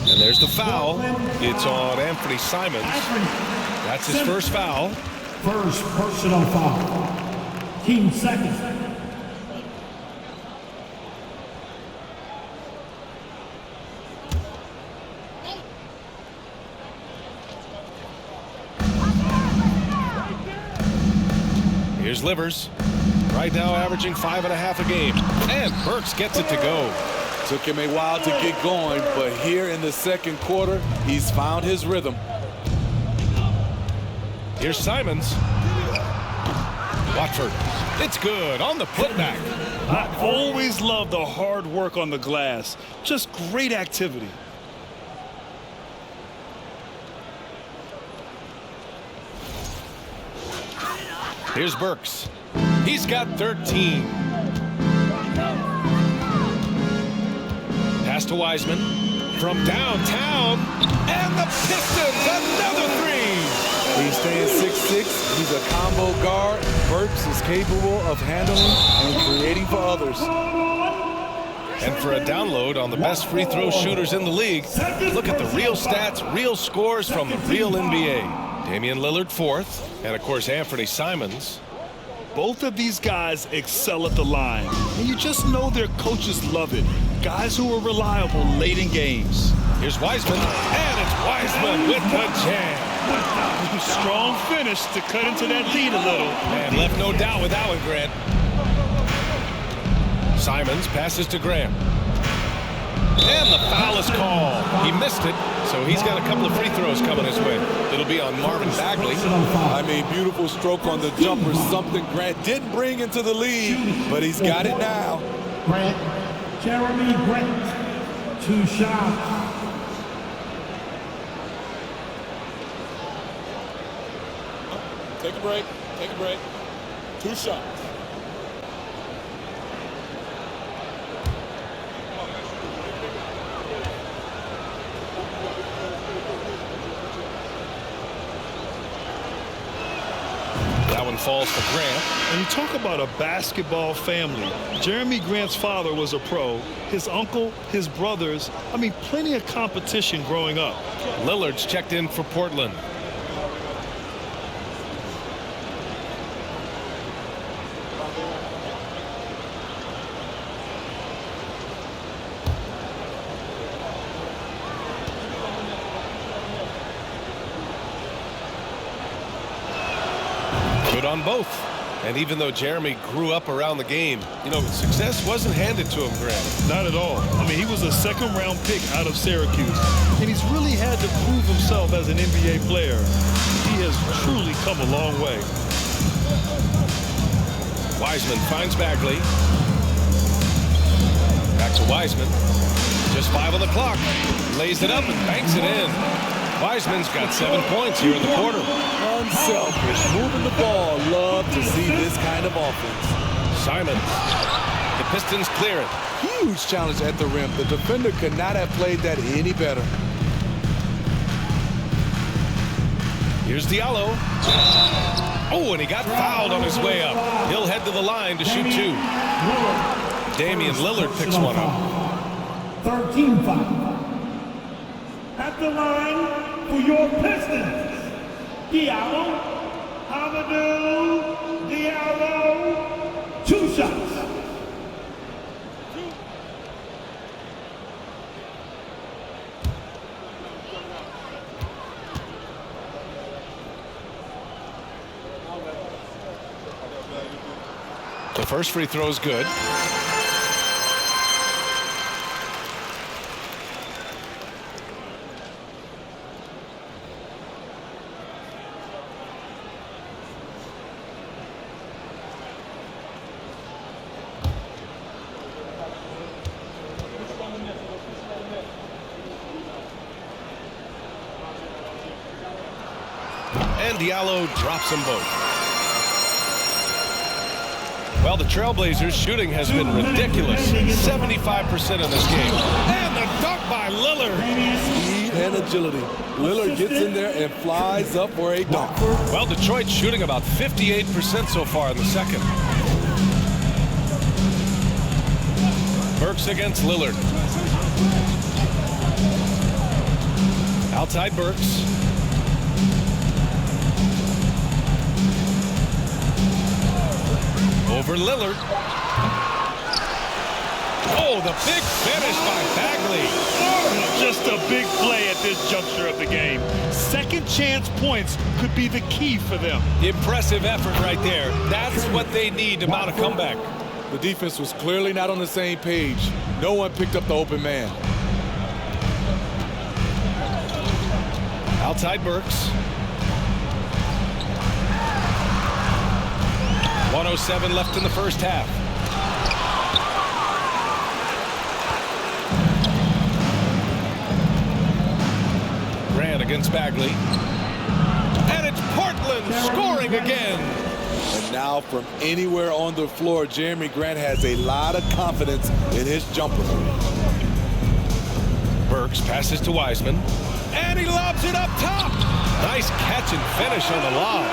Speaker 1: And there's the foul. It's on Anfernee Simons. That's his first foul.
Speaker 5: First personal foul. Team second.
Speaker 1: Here's Livers. Right now averaging 5.5 a game. And Burks gets it to go.
Speaker 4: Took him a while to get going, but here in the second quarter, he's found his rhythm.
Speaker 1: Here's Simons. Watford. It's good on the putback.
Speaker 2: I always love the hard work on the glass. Just great activity.
Speaker 1: Here's Burks. He's got 13. Pass to Wiseman from downtown, and the Pistons another three.
Speaker 4: He's staying 6'6". He's a combo guard. Burks is capable of handling and creating for others.
Speaker 1: And for a download on the best free throw shooters in the league, look at the real stats, real scores from the real NBA. Damian Lillard fourth, and of course Anfernee Simons.
Speaker 2: Both of these guys excel at the line, and you just know their coaches love it. Guys who are reliable late in games.
Speaker 1: Here's Wiseman, and it's Wiseman with the jam.
Speaker 2: Strong finish to cut into that lead a little.
Speaker 1: And left no doubt with that one, Grant. Simons passes to Graham. And the foul is called. He missed it, so he's got a couple of free throws coming his way. It'll be on Marvin Bagley.
Speaker 4: I mean, beautiful stroke on the jumper, something Grant didn't bring into the lead, but he's got it now.
Speaker 5: Jeremy Grant, 2 shots.
Speaker 4: Take a break. Take a break. 2 shots.
Speaker 1: That one falls for Grant.
Speaker 2: When you talk about a basketball family, Jeremy Grant's father was a pro. His uncle, his brothers, I mean, plenty of competition growing up.
Speaker 1: Lillard's checked in for Portland. Good on both. And even though Jeremy grew up around the game, you know, success wasn't handed to him, Grant.
Speaker 2: Not at all. I mean, he was a second-round pick out of Syracuse, and he's really had to prove himself as an NBA player. He has truly come a long way.
Speaker 1: Wiseman finds Bagley. Back to Wiseman. Just 5 on the clock. Lays it up and banks it in. Wiseman's got 7 points here in the quarter.
Speaker 4: Unselfish, moving the ball. Love to see this kind of offense.
Speaker 1: Simons. The Pistons clear it.
Speaker 4: Huge challenge at the rim. The defender could not have played that any better.
Speaker 1: Here's Diallo. Oh, and he got fouled on his way up. He'll head to the line to shoot 2. Damian Lillard picks one up.
Speaker 5: 13 foul. At the line for your Pistons, Diallo, Amadou Diallo, 2 shots.
Speaker 1: The first free throw is good. And Diallo drops them both. Well, the Trailblazers' shooting has been ridiculous. 75% in this game. And the dunk by Lillard.
Speaker 4: Speed and agility. Lillard gets in there and flies up for a dunk.
Speaker 1: Well, Detroit's shooting about 58% so far in the second. Burks against Lillard. Outside Burks. Over Lillard. Oh, the big finish by Bagley.
Speaker 2: Just a big play at this juncture of the game. Second chance points could be the key for them.
Speaker 1: Impressive effort right there. That's what they need to mount a comeback.
Speaker 4: The defense was clearly not on the same page. No one picked up the open man.
Speaker 1: Outside Burks. 1:07 left in the first half. Grant against Bagley. And it's Portland scoring again.
Speaker 4: And now from anywhere on the floor, Jeremy Grant has a lot of confidence in his jumper.
Speaker 1: Burks passes to Wiseman. And he lobs it up top. Nice catch and finish on the lob.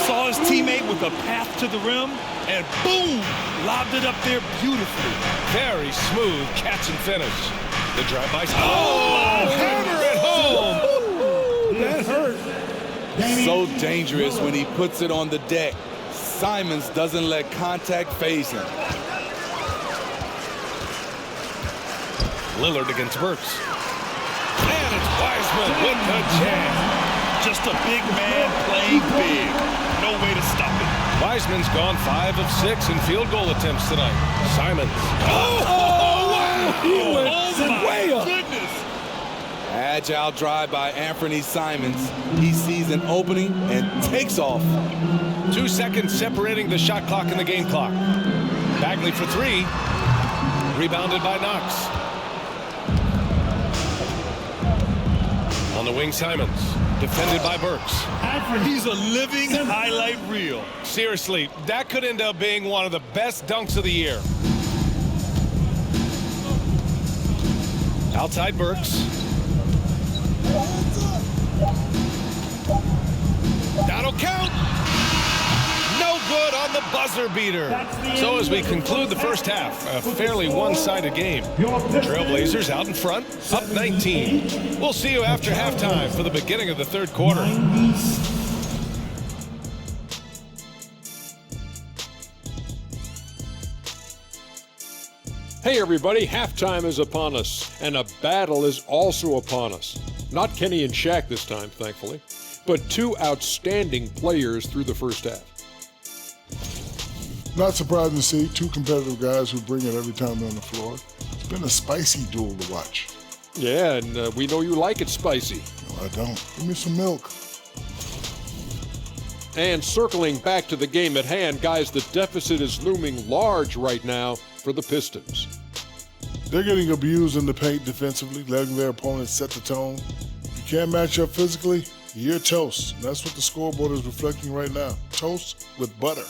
Speaker 2: Saw his teammate with a path to the rim, and boom, lobbed it up there beautifully.
Speaker 1: Very smooth catch and finish. The drive by. Oh, hammer it home.
Speaker 5: That hurt.
Speaker 4: So dangerous when he puts it on the deck. Simons doesn't let contact phase him.
Speaker 1: Lillard against Burks. And it's Wiseman with the jam.
Speaker 2: Just a big man playing big. No way to stop it.
Speaker 1: Wiseman's gone 5 of 6 in field goal attempts tonight. Simons. Oh, wow!
Speaker 4: He went
Speaker 2: way
Speaker 4: up.
Speaker 2: Goodness.
Speaker 4: Agile drive by Anfernee Simons. He sees an opening and takes off.
Speaker 1: 2 seconds separating the shot clock and the game clock. Bagley for 3. Rebounded by Knox. On the wing, Simons. Defended by Burks.
Speaker 2: He's a living highlight reel.
Speaker 1: Seriously, that could end up being one of the best dunks of the year. Outside Burks. That'll count. No good on the buzzer beater. So as we conclude the first half, a fairly one-sided game. Trailblazers out in front, up 19. We'll see you after halftime for the beginning of the third quarter.
Speaker 6: Hey everybody, halftime is upon us, and a battle is also upon us. Not Kenny and Shaq this time, thankfully, but 2 outstanding players through the first half.
Speaker 7: Not surprising to see 2 competitive guys who bring it every time they're on the floor. It's been a spicy duel to watch.
Speaker 6: Yeah, and we know you like it spicy.
Speaker 7: No, I don't. Give me some milk.
Speaker 6: And circling back to the game at hand, guys, the deficit is looming large right now for the Pistons.
Speaker 7: They're getting abused in the paint defensively, letting their opponents set the tone. If you can't match up physically, you're toast. And that's what the scoreboard is reflecting right now. Toast with butter.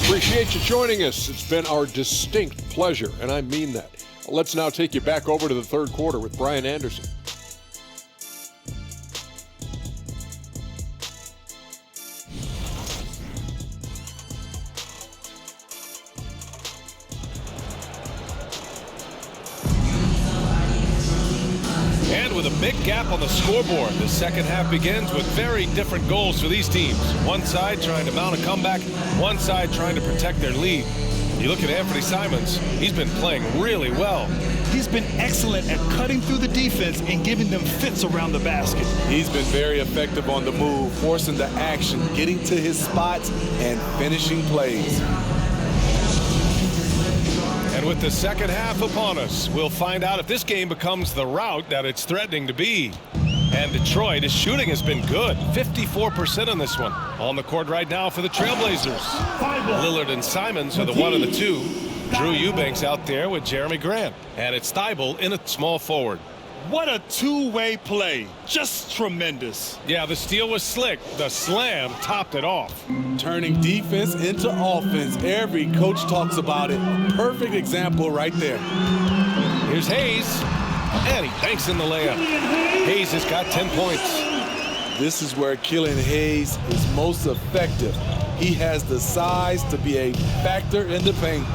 Speaker 6: Appreciate you joining us. It's been our distinct pleasure, and I mean that. Let's now take you back over to the third quarter with Brian Anderson.
Speaker 1: And with a big gap on the scoreboard, the second half begins with very different goals for these teams. One side trying to mount a comeback, one side trying to protect their lead. You look at Anfernee Simons, he's been playing really well.
Speaker 2: He's been excellent at cutting through the defense and giving them fits around the basket.
Speaker 4: He's been very effective on the move, forcing the action, getting to his spots, and finishing plays.
Speaker 1: And with the second half upon us, we'll find out if this game becomes the rout that it's threatening to be. And Detroit, his shooting has been good. 54% on this one. On the court right now for the Trailblazers. Lillard and Simons are the 1 and the 2. Drew Eubanks out there with Jeremy Grant. And it's Thybulle in a small forward.
Speaker 2: What a two-way play. Just tremendous.
Speaker 1: Yeah, the steal was slick. The slam topped it off.
Speaker 4: Turning defense into offense. Every coach talks about it. Perfect example right there.
Speaker 1: Here's Hayes. And he banks in the layup. Hayes has got 10 points.
Speaker 4: This is where Killian Hayes is most effective. He has the size to be a factor in the paint.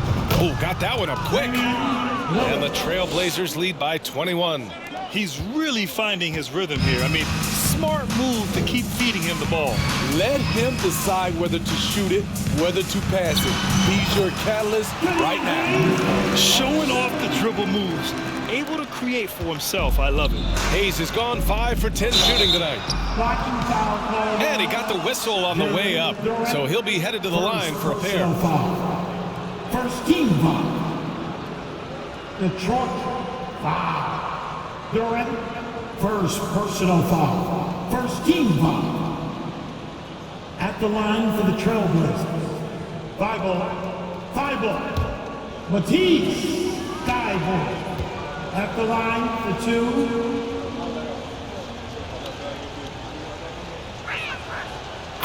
Speaker 1: Oh, got that one up quick. And the Trailblazers lead by 21.
Speaker 2: He's really finding his rhythm here. I mean, smart move to keep feeding him the ball.
Speaker 4: Let him decide whether to shoot it, whether to pass it. He's your catalyst right now.
Speaker 2: Showing off the dribble moves. Able to create for himself. I love it.
Speaker 1: Hayes has gone 5 for 10 shooting tonight. And he got the whistle on the way up, so he'll be headed to the line for a pair.
Speaker 5: First team foul. Detroit foul. Durant, first personal foul. First team foul. At the line for the Trailblazers. Five-ball. Matisse, Ivey. At the line for 2.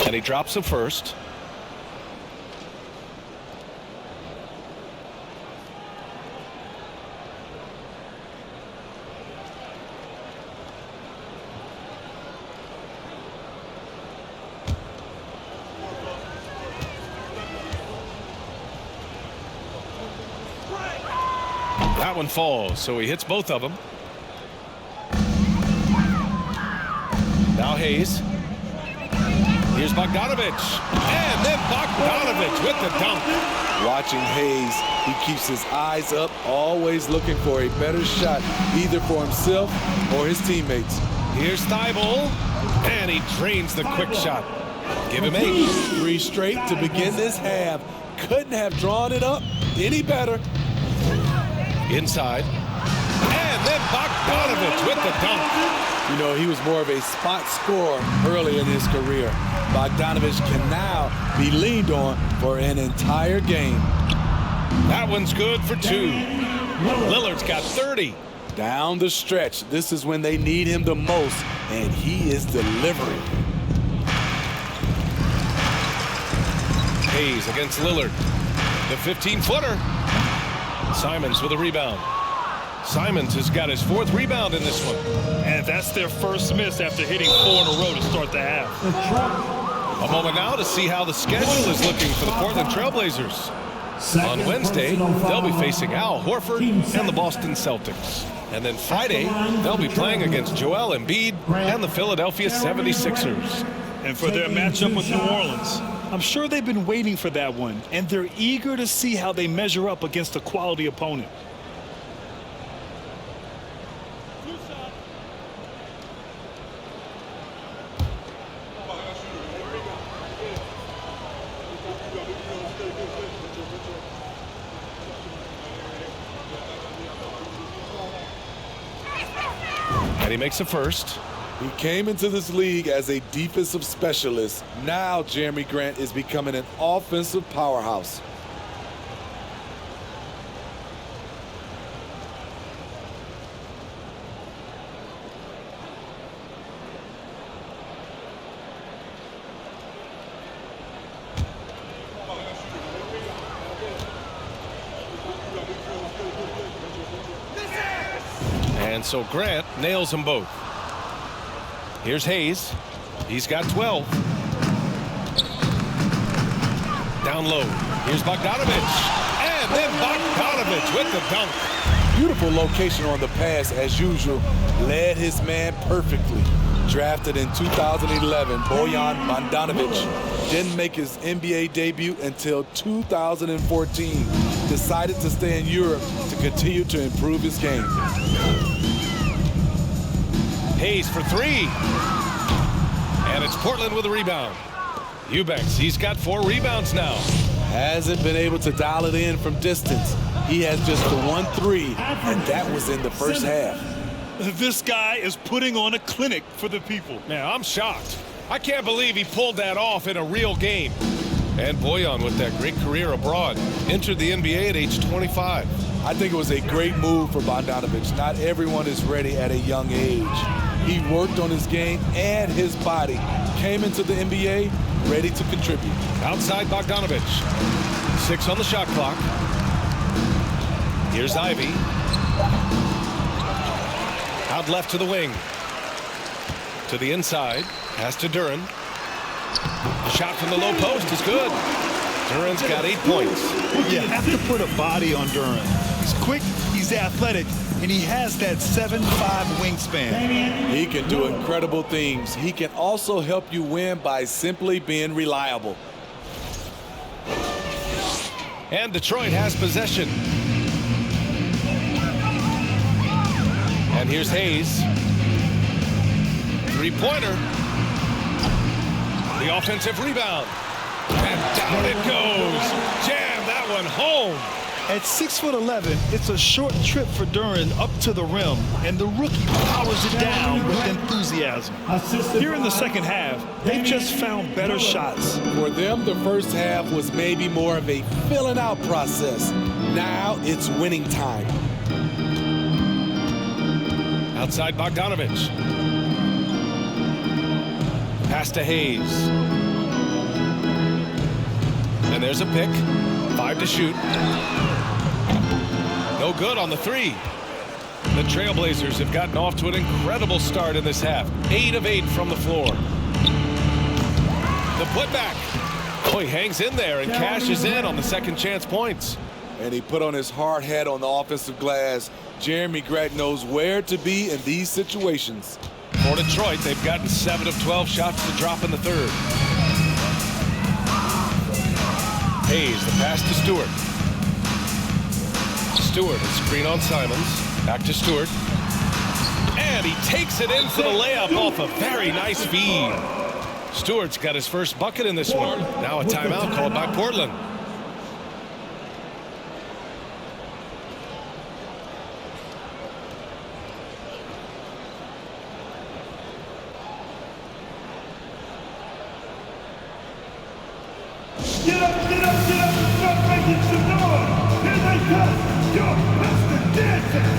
Speaker 1: And he drops the first. That one falls, so he hits both of them. Now Hayes. Here's Bogdanovich. And then Bogdanovich with the dunk.
Speaker 4: Watching Hayes, he keeps his eyes up, always looking for a better shot, either for himself or his teammates.
Speaker 1: Here's Thibault. And he drains the quick shot. Give him 8.
Speaker 4: 3 straight to begin this half. Couldn't have drawn it up any better.
Speaker 1: Inside. And then Bogdanovich with the dunk.
Speaker 4: You know, he was more of a spot scorer early in his career. Bogdanovich can now be leaned on for an entire game.
Speaker 1: That one's good for 2. Lillard's got 30.
Speaker 4: Down the stretch, this is when they need him the most, and he is delivering.
Speaker 1: Hayes against Lillard. The 15-footer. Simons with a rebound. Simons has got his 4th rebound in this one.
Speaker 2: And that's their first miss after hitting 4 in a row to start the half.
Speaker 1: A moment now to see how the schedule is looking for the Portland Trailblazers. On Wednesday, they'll be facing Al Horford and the Boston Celtics. And then Friday, they'll be playing against Joel Embiid and the Philadelphia 76ers.
Speaker 2: And for their matchup with New Orleans, I'm sure they've been waiting for that one, and they're eager to see how they measure up against a quality opponent.
Speaker 1: And he makes a first.
Speaker 4: He came into this league as a defensive specialist. Now Jeremy Grant is becoming an offensive powerhouse.
Speaker 1: And so Grant nails them both. Here's Hayes. He's got 12. Down low. Here's Bogdanovich. And then Bogdanovich with the dunk.
Speaker 4: Beautiful location on the pass as usual. Led his man perfectly. Drafted in 2011, Bojan Bogdanovic didn't make his NBA debut until 2014. Decided to stay in Europe to continue to improve his game.
Speaker 1: Hayes for 3. And it's Portland with a rebound. Eubanks, he's got 4 rebounds now.
Speaker 4: Hasn't been able to dial it in from distance. He has just the 1-3, and that was in the first half.
Speaker 2: This guy is putting on a clinic for the people.
Speaker 1: Man, I'm shocked. I can't believe he pulled that off in a real game. And Bojan with that great career abroad. Entered the NBA at age 25.
Speaker 4: I think it was a great move for Bogdanovich. Not everyone is ready at a young age. He worked on his game and his body. Came into the NBA ready to contribute.
Speaker 1: Outside Bogdanovich. 6 on the shot clock. Here's Ivey. Out left to the wing. To the inside. Pass to Duren. The shot from the low post is good. Duren's got 8 points.
Speaker 2: You have to put a body on Duren. He's quick, he's He's athletic, and he has that 7'5" wingspan.
Speaker 4: He can do incredible things. He can also help you win by simply being reliable.
Speaker 1: And Detroit has possession. And here's Hayes. Three-pointer. The offensive rebound. And down it goes. Jam that one home.
Speaker 2: At 6'11", it's a short trip for Duren up to the rim, and the rookie powers it down with enthusiasm. Here in the second half, they've just found better shots.
Speaker 4: For them, the first half was maybe more of a filling out process. Now it's winning time.
Speaker 1: Outside Bogdanovich. Pass to Hayes. And there's a pick. 5 to shoot. No good on the three. The Trailblazers have gotten off to an incredible start in this half. 8 of 8 from the floor. The putback. Oh, he hangs in there and cashes in on the second chance points.
Speaker 4: And he put on his hard hat on the offensive glass. Jeremy Grant knows where to be in these situations.
Speaker 1: For Detroit, they've gotten 7 of 12 shots to drop in the third. Hayes, the pass to Stewart. Stewart, a screen on Simons. Back to Stewart. And he takes it in for the layup off a very nice feed. Stewart's got his first bucket in this one. Now a timeout called by Portland.
Speaker 5: Get up, get up, get up, start making some noise. Here they come, your Mr. Dancing.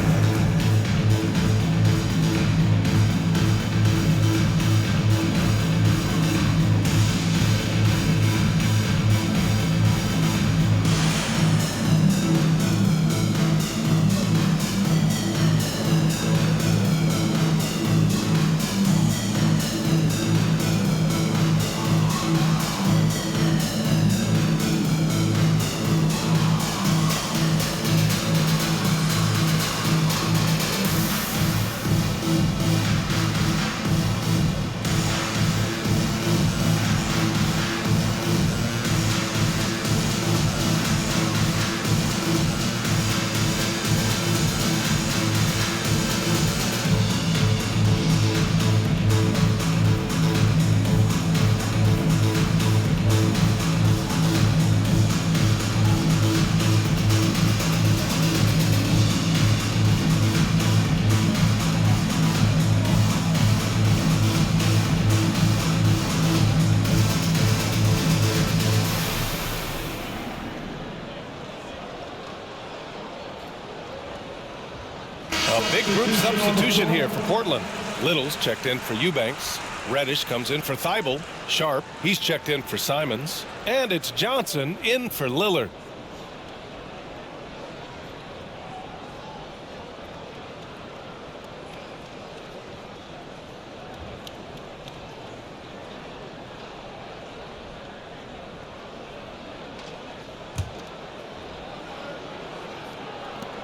Speaker 1: Big group substitution here for Portland. Little's checked in for Eubanks. Reddish comes in for Thibault. Sharp, he's checked in for Simons. And it's Johnson in for Lillard.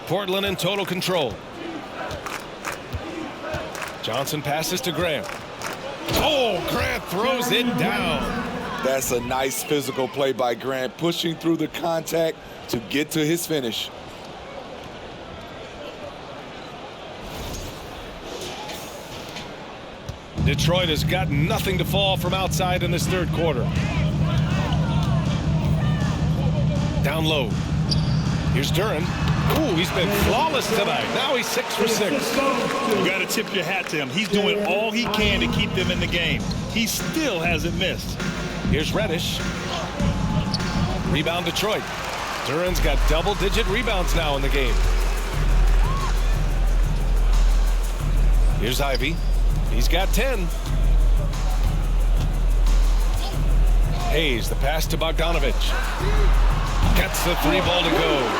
Speaker 1: Portland in total control. Johnson passes to Grant. Oh, Grant throws it down.
Speaker 4: That's a nice physical play by Grant, pushing through the contact to get to his finish.
Speaker 1: Detroit has got nothing to fall from outside in this third quarter. Down low. Here's Duren. Ooh, he's been flawless tonight. Now he's 6 for 6.
Speaker 2: You got to tip your hat to him. He's doing all he can to keep them in the game. He still hasn't missed.
Speaker 1: Here's Reddish. Rebound Detroit. Duren's got double-digit rebounds now in the game. Here's Ivey. He's got 10. Hayes, the pass to Bogdanovich. Gets the three ball to go.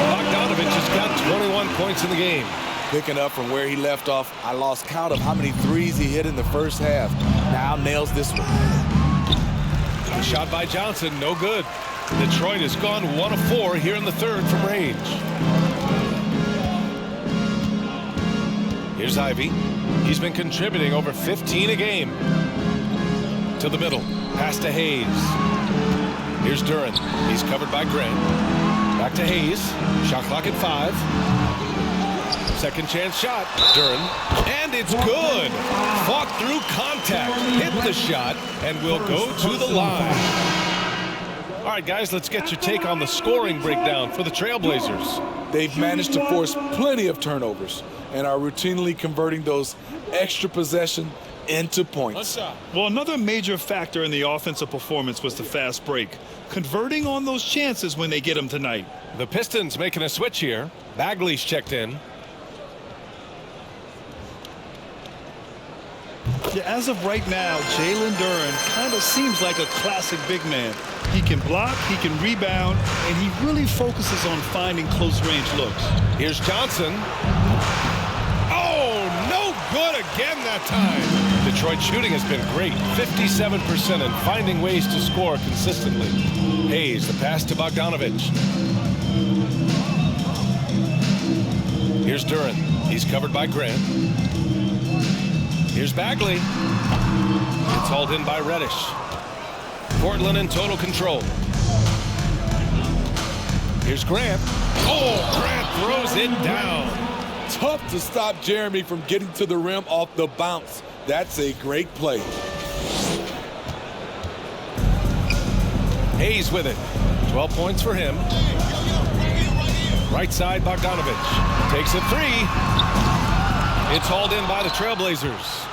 Speaker 1: Bogdanovich has got 21 points in the game.
Speaker 4: Picking up from where he left off, I lost count of how many threes he hit in the first half. Now nails this one.
Speaker 1: The shot by Johnson, no good. Detroit has gone 1 of 4 here in the third from range. Here's Ivey. He's been contributing over 15 a game. To the middle. Pass to Hayes. Here's Duren. He's covered by Grant. Back to Hayes. Shot clock at 5. Second chance shot. Duren. And it's good. Fought through contact. Hit the shot and will go to the line. All right, guys, let's get your take on the scoring breakdown for the Trailblazers.
Speaker 4: They've managed to force plenty of turnovers and are routinely converting those extra possessions into points.
Speaker 2: Well, another major factor in the offensive performance was the fast break, converting on those chances when they get them tonight.
Speaker 1: The Pistons making a switch here. Bagley's checked in.
Speaker 2: Yeah, as of right now, Jalen Duren kind of seems like a classic big man. He can block, he can rebound, and he really focuses on finding close-range looks.
Speaker 1: Here's Johnson. Oh, no good again that time. Detroit shooting has been great. 57% and finding ways to score consistently. Hayes, the pass to Bogdanovich. Here's Duren. He's covered by Grant. Here's Bagley. It's hauled in by Reddish. Portland in total control. Here's Grant. Oh, Grant throws it down.
Speaker 4: Tough to stop Jeremy from getting to the rim off the bounce. That's a great play.
Speaker 1: Hayes with it. 12 points for him. Right side, Bogdanovich. Takes a 3. It's hauled in by the Trailblazers.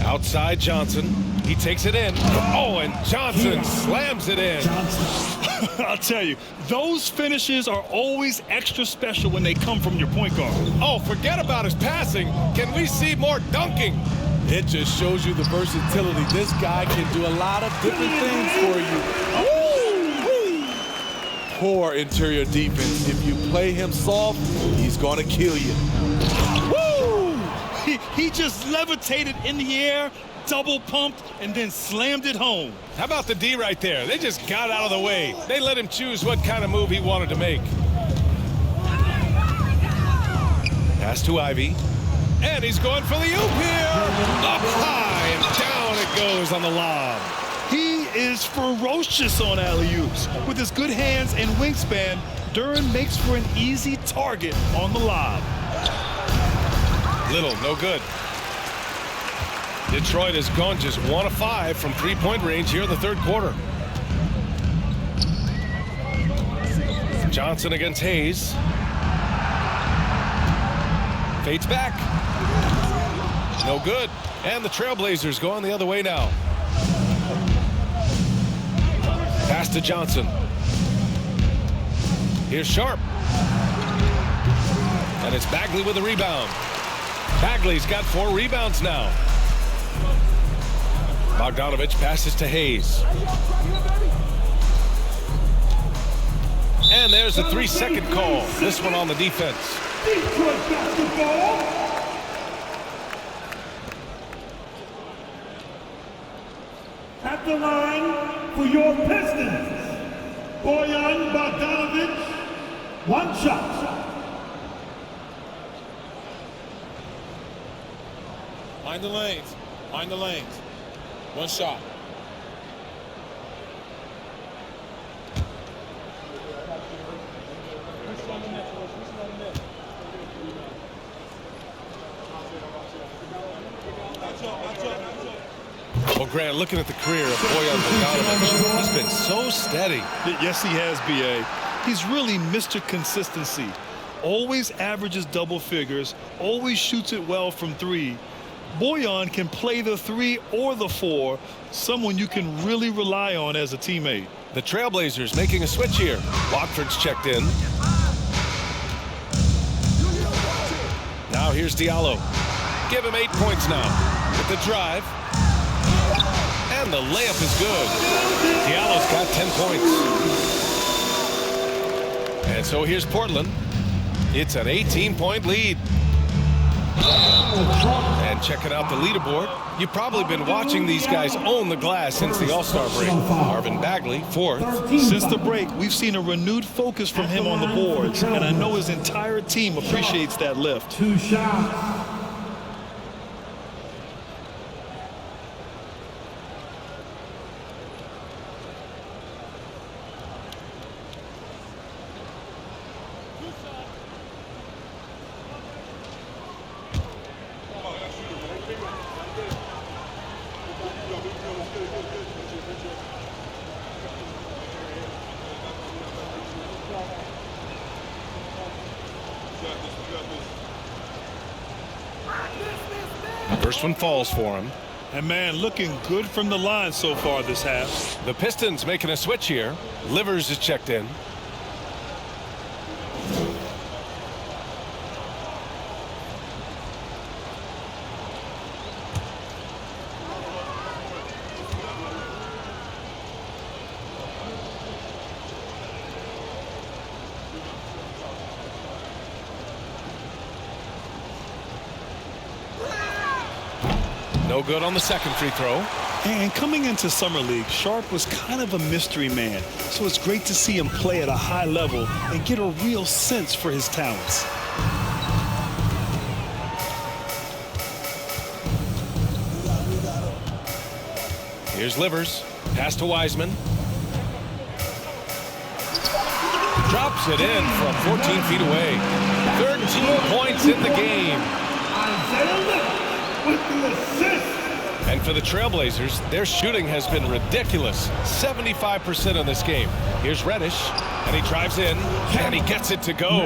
Speaker 1: Outside Johnson. He takes it in. Oh, and Johnson slams it in.
Speaker 2: I'll tell you, those finishes are always extra special when they come from your point guard.
Speaker 1: Oh, forget about his passing. Can we see more dunking?
Speaker 4: It just shows you the versatility. This guy can do a lot of different things for you. Woo! Poor interior defense. If you play him soft, he's going to kill you.
Speaker 2: Woo! He just levitated in the air, double pumped, and then slammed it home.
Speaker 1: How about the D right there? They just got out of the way. They let him choose what kind of move he wanted to make. Pass to Ivey. And he's going for the oop here. Up high and down it goes on the lob.
Speaker 2: He is ferocious on alley-oops. With his good hands and wingspan, Duren makes for an easy target on the lob.
Speaker 1: Little, no good. Detroit has gone just 1 of 5 from three-point range here in the third quarter. Johnson against Hayes. Fades back. No good. And the Trailblazers going the other way now. Pass to Johnson. Here's Sharp. And it's Bagley with the rebound. Bagley's got 4 rebounds now. Bogdanovich passes to Hayes. And there's a 3-second call. This one on the defense.
Speaker 5: Detroit basketball. At the line for your Pistons, Bojan Bogdanovich, 1 shot.
Speaker 8: Mind the lanes. Mind the lanes. 1 shot.
Speaker 1: Well, Grant, looking at the career of Bojan Bogdanovich, he's been so steady.
Speaker 2: Yes, he has, B.A. He's really Mr. Consistency. Always averages double figures, always shoots it well from 3. Bojan can play the 3 or the 4, someone you can really rely on as a teammate.
Speaker 1: The Trailblazers making a switch here. Watford's checked in. Now here's Diallo. Give him 8 points now. With the drive. And the layup is good. Diallo's got 10 points. And so here's Portland. It's an 18-point lead. And checking out the leaderboard, you've probably been watching these guys own the glass since the All-Star break. Marvin Bagley, 4th.
Speaker 2: Since the break, we've seen a renewed focus from him on the boards, and I know his entire team appreciates that lift.
Speaker 5: 2 shots.
Speaker 1: First one falls for him.
Speaker 2: And man, looking good from the line so far this half.
Speaker 1: The Pistons making a switch here. Livers is checked in. No good on the second free throw.
Speaker 2: And coming into Summer League, Sharp was kind of a mystery man. So it's great to see him play at a high level and get a real sense for his talents.
Speaker 1: Here's Livers. Pass to Wiseman. Drops it in from 14 feet away. 13 points in the game.
Speaker 5: With the assist.
Speaker 1: And for the Trailblazers, their shooting has been ridiculous. 75% in this game. Here's Reddish, and he drives in, and he gets it to go.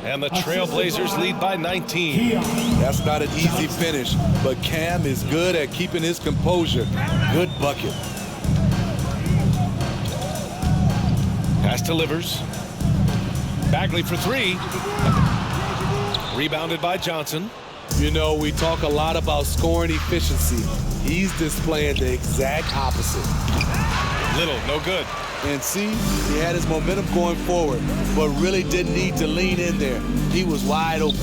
Speaker 1: And the Trailblazers lead by 19.
Speaker 4: That's not an easy finish, but Cam is good at keeping his composure. Good bucket.
Speaker 1: Pass to Livers. Bagley for 3. Rebounded by Johnson.
Speaker 4: You know, we talk a lot about scoring efficiency. He's displaying the exact opposite.
Speaker 1: Little, no good.
Speaker 4: And see, he had his momentum going forward, but really didn't need to lean in there. He was wide open.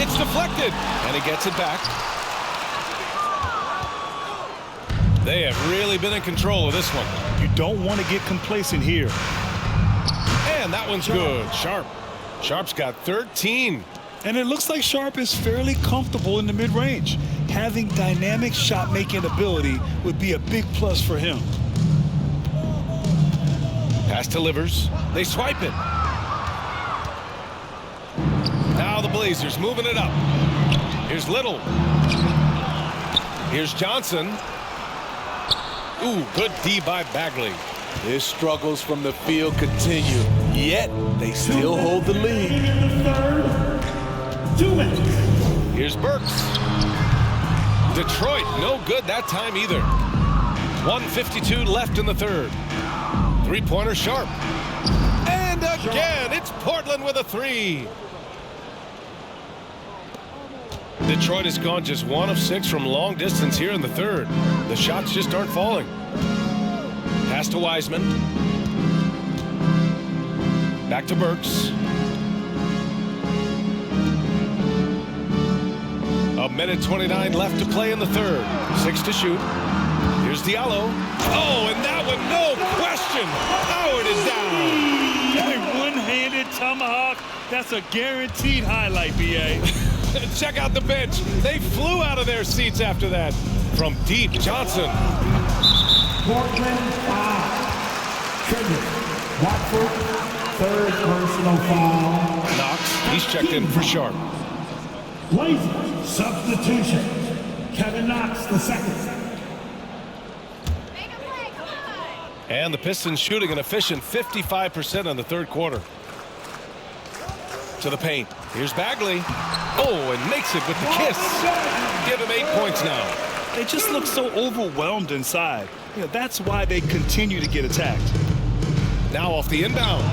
Speaker 1: It's deflected, and he gets it back. They have really been in control of this one.
Speaker 2: You don't want to get complacent here.
Speaker 1: And that one's good. Sharp. Sharp's got 13.
Speaker 2: And it looks like Sharp is fairly comfortable in the mid-range. Having dynamic shot-making ability would be a big plus for him.
Speaker 1: Pass to Livers. They swipe it. Now the Blazers moving it up. Here's Little. Here's Johnson. Ooh, good D by Bagley.
Speaker 4: His struggles from the field continue, yet they still hold the lead.
Speaker 5: In the third. 2 minutes.
Speaker 1: Here's Burks. Detroit, no good that time either. 1:52 left in the third. Three-pointer Sharp. And again, it's Portland with a 3. Detroit has gone just 1 of 6 from long distance here in the third. The shots just aren't falling. Pass to Wiseman. Back to Burks. A minute 29 left to play in the third. 6 to shoot. Here's Diallo. Oh, and that one, no question. Howard is down.
Speaker 2: A one-handed tomahawk. That's a guaranteed highlight, B.A.
Speaker 1: Check out the bench. They flew out of their seats after that. From deep, Johnson.
Speaker 5: Portland foul. Trigger. Watford, third personal foul.
Speaker 1: Knox, he's checked in for Sharp.
Speaker 5: Blazers, substitution. Kevin Knox, the second.
Speaker 1: And the Pistons shooting an efficient 55% in the third quarter. To the paint. Here's Bagley. Oh, and makes it with the kiss. Give him 8 points now.
Speaker 2: They just look so overwhelmed inside. That's why they continue to get attacked.
Speaker 1: Now off the inbound.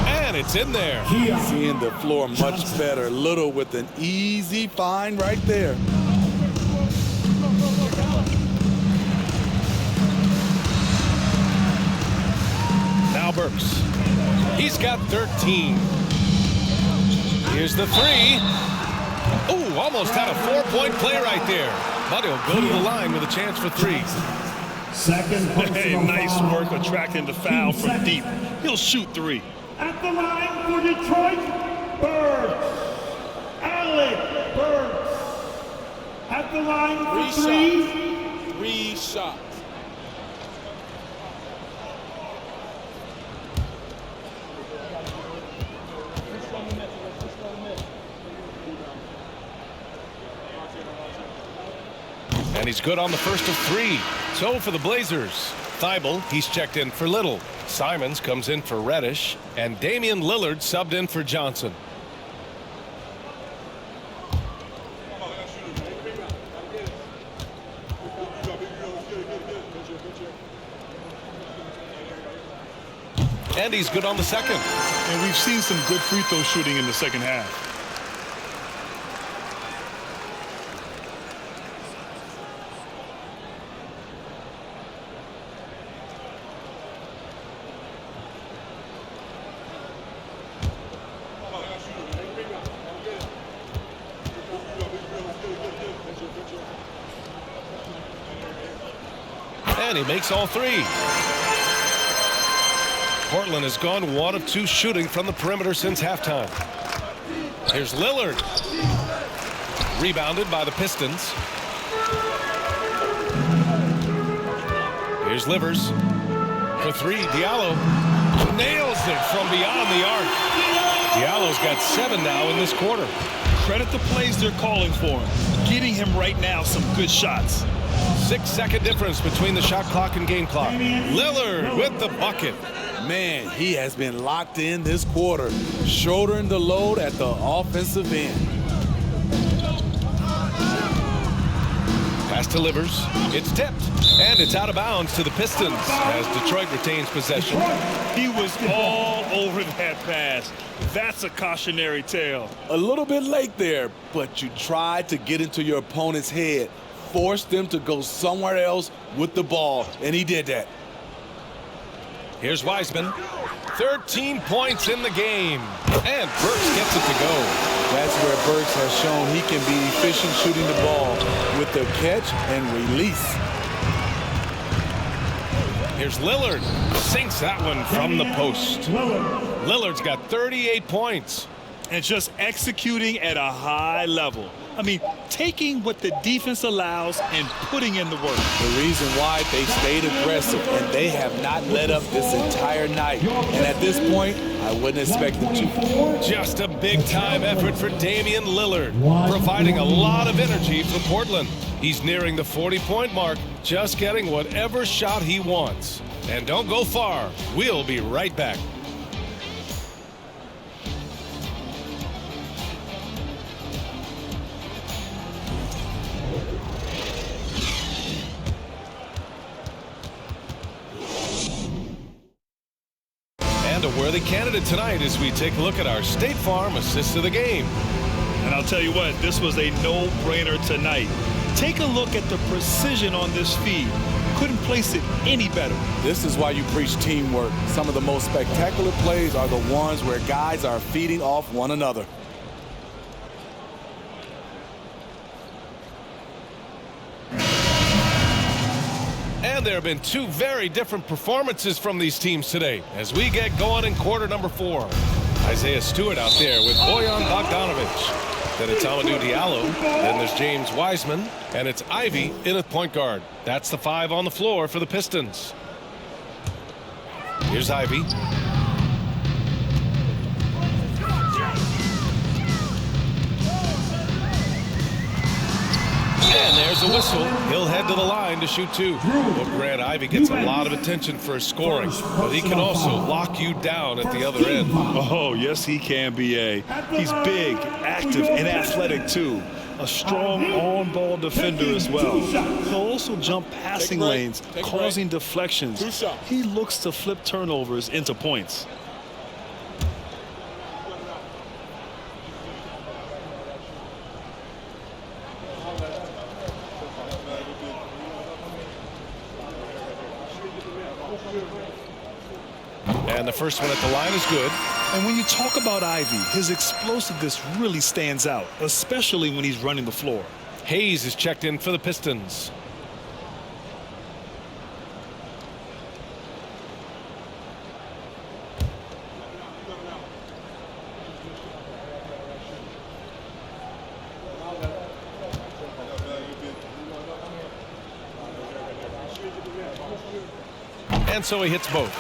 Speaker 1: And it's in there.
Speaker 4: Seeing the floor much better. Little with an easy find right there.
Speaker 1: Now Burks. He's got 13. Here's the three. Ooh, almost had a 4-point play right there. But he'll go to the line with a chance for three.
Speaker 5: Second
Speaker 2: Hey,
Speaker 5: personal
Speaker 2: nice
Speaker 5: foul.
Speaker 2: work attracting the foul from deep. He'll shoot three.
Speaker 5: At the line for Detroit, Burks. Alec Burks. At the line for three.
Speaker 6: 3 shots.
Speaker 1: And he's good on the first of 3. So for the Blazers, Thibault, he's checked in for Little. Simons comes in for Reddish. And Damian Lillard subbed in for Johnson. And he's good on the second.
Speaker 2: And we've seen some good free throw shooting in the second half.
Speaker 1: And he makes all 3. Portland has gone 1 of 2 shooting from the perimeter since halftime. Here's Lillard. Rebounded by the Pistons. Here's Livers. For 3, Diallo nails it from beyond the arc. Diallo's got 7 now in this quarter.
Speaker 2: Credit the plays they're calling for him. Getting him right now some good shots.
Speaker 1: 6-second difference between the shot clock and game clock. Lillard with the bucket.
Speaker 4: Man, he has been locked in this quarter, shouldering the load at the offensive end.
Speaker 1: Pass to Livers. It's tipped. And it's out of bounds to the Pistons as Detroit retains possession.
Speaker 2: He was all over that pass. That's a cautionary tale.
Speaker 4: A little bit late there, but you tried to get into your opponent's head, forced them to go somewhere else with the ball, and he did that.
Speaker 1: Here's Wiseman. 13 points in the game. And Burks gets it to go.
Speaker 4: That's where Burks has shown he can be efficient shooting the ball with the catch and release.
Speaker 1: Here's Lillard. Sinks that one from the post. Lillard's got 38 points.
Speaker 2: And just executing at a high level. I mean, taking what the defense allows and putting in the work.
Speaker 4: The reason why they stayed aggressive, and they have not let up this entire night. And at this point, I wouldn't expect them to.
Speaker 1: Just a big-time effort for Damian Lillard, providing a lot of energy for Portland. He's nearing the 40-point mark, just getting whatever shot he wants. And don't go far. We'll be right back. And a worthy candidate tonight as we take a look at our State Farm assist of the game.
Speaker 2: And I'll tell you what, this was a no-brainer tonight. Take a look at the precision on this feed. Couldn't place it any better.
Speaker 4: This is why you preach teamwork. Some of the most spectacular plays are the ones where guys are feeding off one another.
Speaker 1: And there have been 2 very different performances from these teams today as we get going in quarter number 4. Isaiah Stewart out there with Bojan Bogdanovic. Then it's Amadou Diallo. Then there's James Wiseman. And it's Ivey in at point guard. That's the 5 on the floor for the Pistons. Here's Ivey. And there's a whistle. He'll head to the line to shoot 2. Well, Grant, Ivey gets a lot of attention for his scoring, but he can also lock you down at the other end.
Speaker 2: Oh, yes, he can, B.A. He's big, active, and athletic, too. A strong on-ball defender as well. He'll also jump passing lanes, causing deflections. He looks to flip turnovers into points.
Speaker 1: And the first one at the line is good.
Speaker 2: And when you talk about Ivey, his explosiveness really stands out, especially when he's running the floor.
Speaker 1: Hayes is checked in for the Pistons. And so he hits both.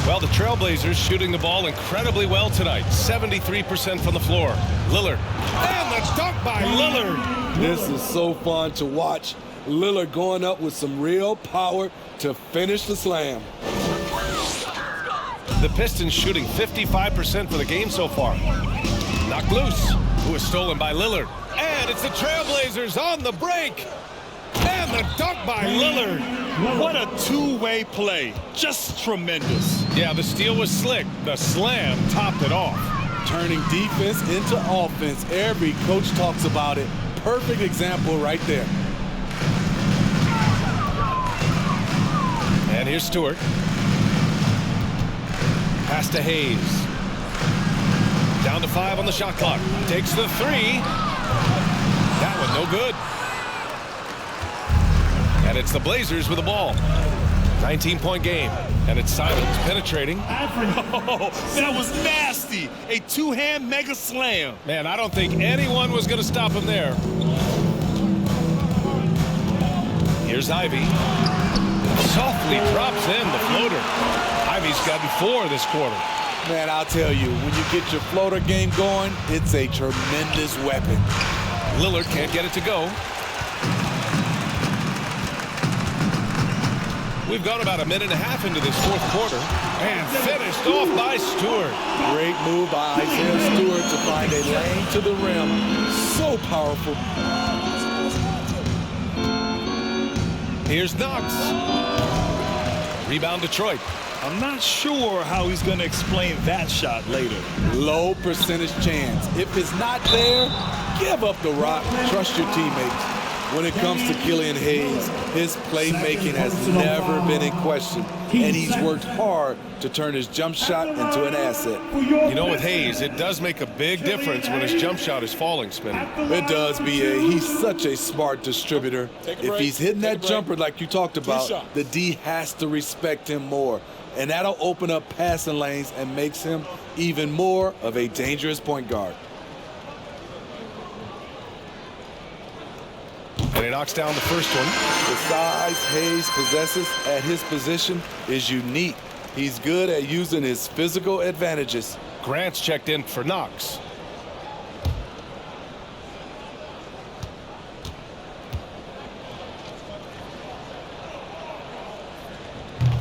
Speaker 1: Well, the Trailblazers shooting the ball incredibly well tonight. 73% from the floor. Lillard. And the dunk by Lillard.
Speaker 4: This is so fun to watch. Lillard going up with some real power to finish the slam.
Speaker 1: The Pistons shooting 55% for the game so far. Knocked loose. Who is stolen by Lillard. And it's the Trailblazers on the break. And the dunk by Lillard.
Speaker 2: What a two-way play. Just tremendous.
Speaker 1: Yeah, the steal was slick. The slam topped it off.
Speaker 4: Turning defense into offense. Every coach talks about it. Perfect example right there.
Speaker 1: And here's Stewart. Pass to Hayes. Down to 5 on the shot clock. Takes the 3. That one no good. And it's the Blazers with the ball. 19-point game. And it's Simons penetrating.
Speaker 2: Oh, that was nasty. A two-hand mega slam.
Speaker 1: Man, I don't think anyone was going to stop him there. Here's Ivey. Softly drops in the floater. Ivey's gotten 4 this quarter.
Speaker 4: Man, I'll tell you, when you get your floater game going, it's a tremendous weapon.
Speaker 1: Lillard can't get it to go. We've gone about a minute and a half into this fourth quarter. And finished off by Stewart.
Speaker 4: Great move by Isaiah Stewart to find a lane to the rim. So powerful.
Speaker 1: Here's Knox. Rebound Detroit.
Speaker 2: I'm not sure how he's going to explain that shot later.
Speaker 4: Low percentage chance. If it's not there, give up the rock. Trust your teammates. When it comes to Killian Hayes, his playmaking has never been in question, and he's worked hard to turn his jump shot into an asset.
Speaker 1: You know, with Hayes, it does make a big difference when his jump shot is falling, Spinny.
Speaker 4: It does, B.A. He's such a smart distributor. If he's hitting that jumper like you talked about, the D has to respect him more, and that'll open up passing lanes and makes him even more of a dangerous point guard.
Speaker 1: And he knocks down the first one.
Speaker 4: The size Hayes possesses at his position is unique. He's good at using his physical advantages.
Speaker 1: Grant's checked in for Knox.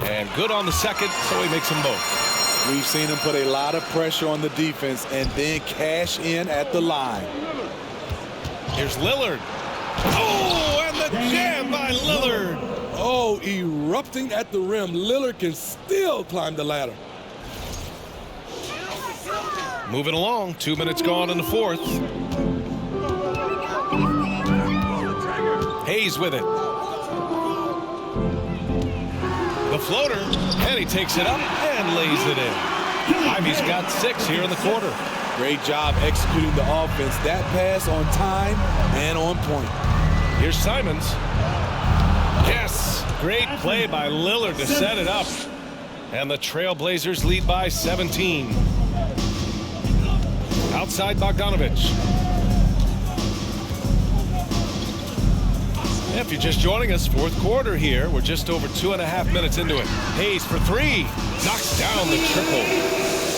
Speaker 1: And good on the second, so he makes them both.
Speaker 4: We've seen him put a lot of pressure on the defense and then cash in at the line.
Speaker 1: Here's Lillard. Oh, and the jam by Lillard.
Speaker 4: Oh, erupting at the rim. Lillard can still climb the ladder.
Speaker 1: Moving along, 2 minutes gone in the fourth. Hayes with it. The floater, and he takes it up and lays it in. Ivey's got 6 here in the quarter.
Speaker 4: Great job executing the offense. That pass on time and on point.
Speaker 1: Here's Simons. Yes, great play by Lillard to set it up. And the Trailblazers lead by 17. Outside Bogdanovich. If you're just joining us, fourth quarter here. We're just over 2.5 minutes into it. Hayes for 3. Knocks down the triple.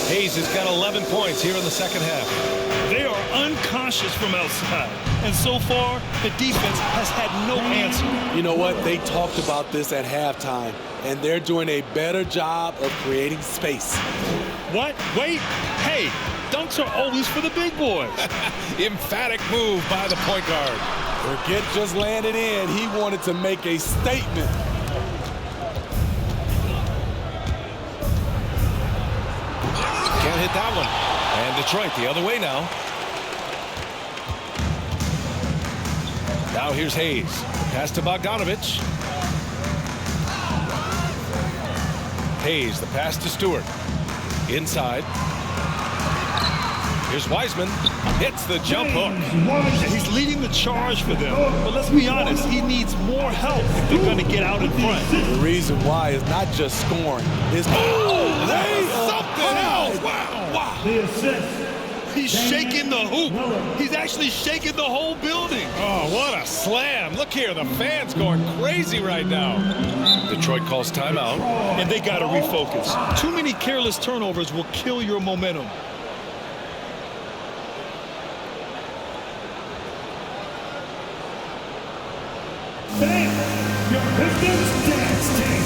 Speaker 1: Hayes has got 11 points here in the second half.
Speaker 2: They are unconscious from outside. And so far, the defense has had no answer.
Speaker 4: You know what? They talked about this at halftime, and they're doing a better job of creating space.
Speaker 2: What? Wait. Hey, dunks are always for the big boys.
Speaker 1: Emphatic move by the point guard.
Speaker 4: Forget just landing in. He wanted to make a statement.
Speaker 1: Can't hit that one. And Detroit the other way now. Now here's Hayes. Pass to Bogdanovich. Hayes, the pass to Stewart. Inside. Here's Wiseman. Hits the jump hook.
Speaker 2: And he's leading the charge for them. But let's be honest, he needs more help if they're going to get out in front.
Speaker 4: The reason why is not just scoring. It's
Speaker 1: Something else. Wow.
Speaker 5: The assist.
Speaker 2: He's shaking the hoop. He's actually shaking the whole building.
Speaker 1: Oh, what a slam. Look here, the fans going crazy right now. Detroit calls timeout.
Speaker 2: And they got to refocus. Too many careless turnovers will kill your momentum.
Speaker 5: Your Pistons dance team.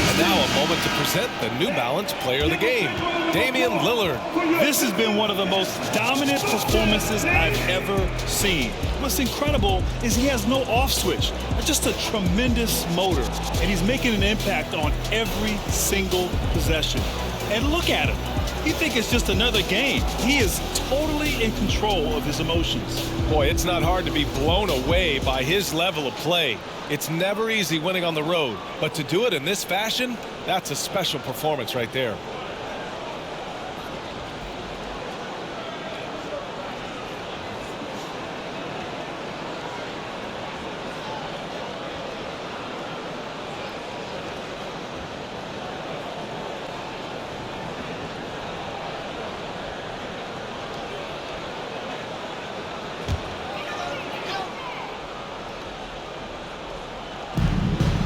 Speaker 1: And now a moment to present the New Balance Player of the Game, Damian Lillard.
Speaker 2: This has been one of the most dominant performances I've ever seen. What's incredible is he has no off switch, just a tremendous motor, and he's making an impact on every single possession. And look at him. You think it's just another game. He is totally in control of his emotions.
Speaker 1: Boy, it's not hard to be blown away by his level of play. It's never easy winning on the road, but to do it in this fashion, that's a special performance right there.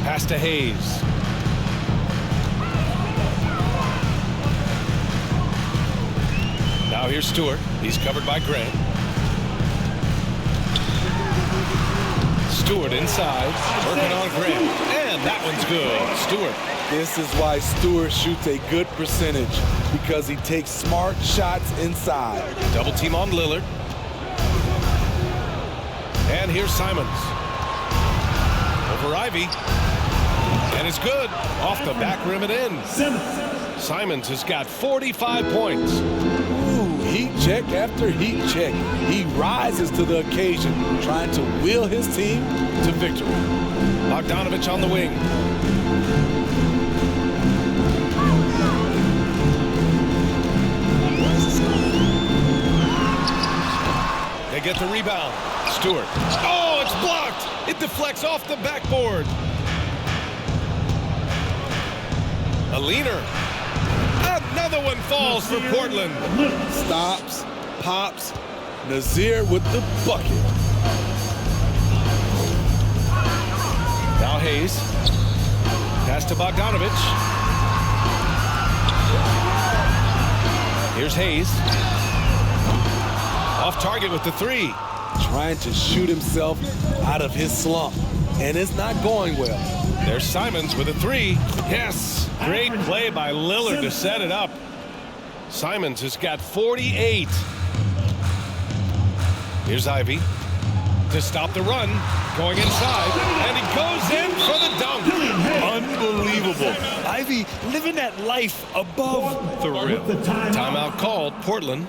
Speaker 1: Pass to Hayes. Now here's Stewart. He's covered by Grant. Stewart inside, working on Grant. And that one's good. Stewart.
Speaker 4: This is why Stewart shoots a good percentage, because he takes smart shots inside.
Speaker 1: Double team on Lillard. And here's Simons. Over Ivey. And it's good. Off the back rim and in. Simons has got 45 points.
Speaker 4: Ooh, heat check after heat check. He rises to the occasion, trying to wheel his team to victory.
Speaker 1: Bogdanovich on the wing. They get the rebound. Stewart. Oh, it's blocked. It deflects off the backboard. A leaner. Another one falls for Portland.
Speaker 4: Stops, pops, Nazir with the bucket.
Speaker 1: Now Hayes. Pass to Bogdanovich. Here's Hayes. Off target with the three.
Speaker 4: Trying to shoot himself out of his slump, and it's not going well.
Speaker 1: There's Simons with a three. Yes, great play by Lillard to set it up. Simons has got 48. Here's Ivey to stop the run, going inside, and he goes in for the dunk.
Speaker 2: Unbelievable. Ivey living that life above the rim.
Speaker 1: Timeout called, Portland.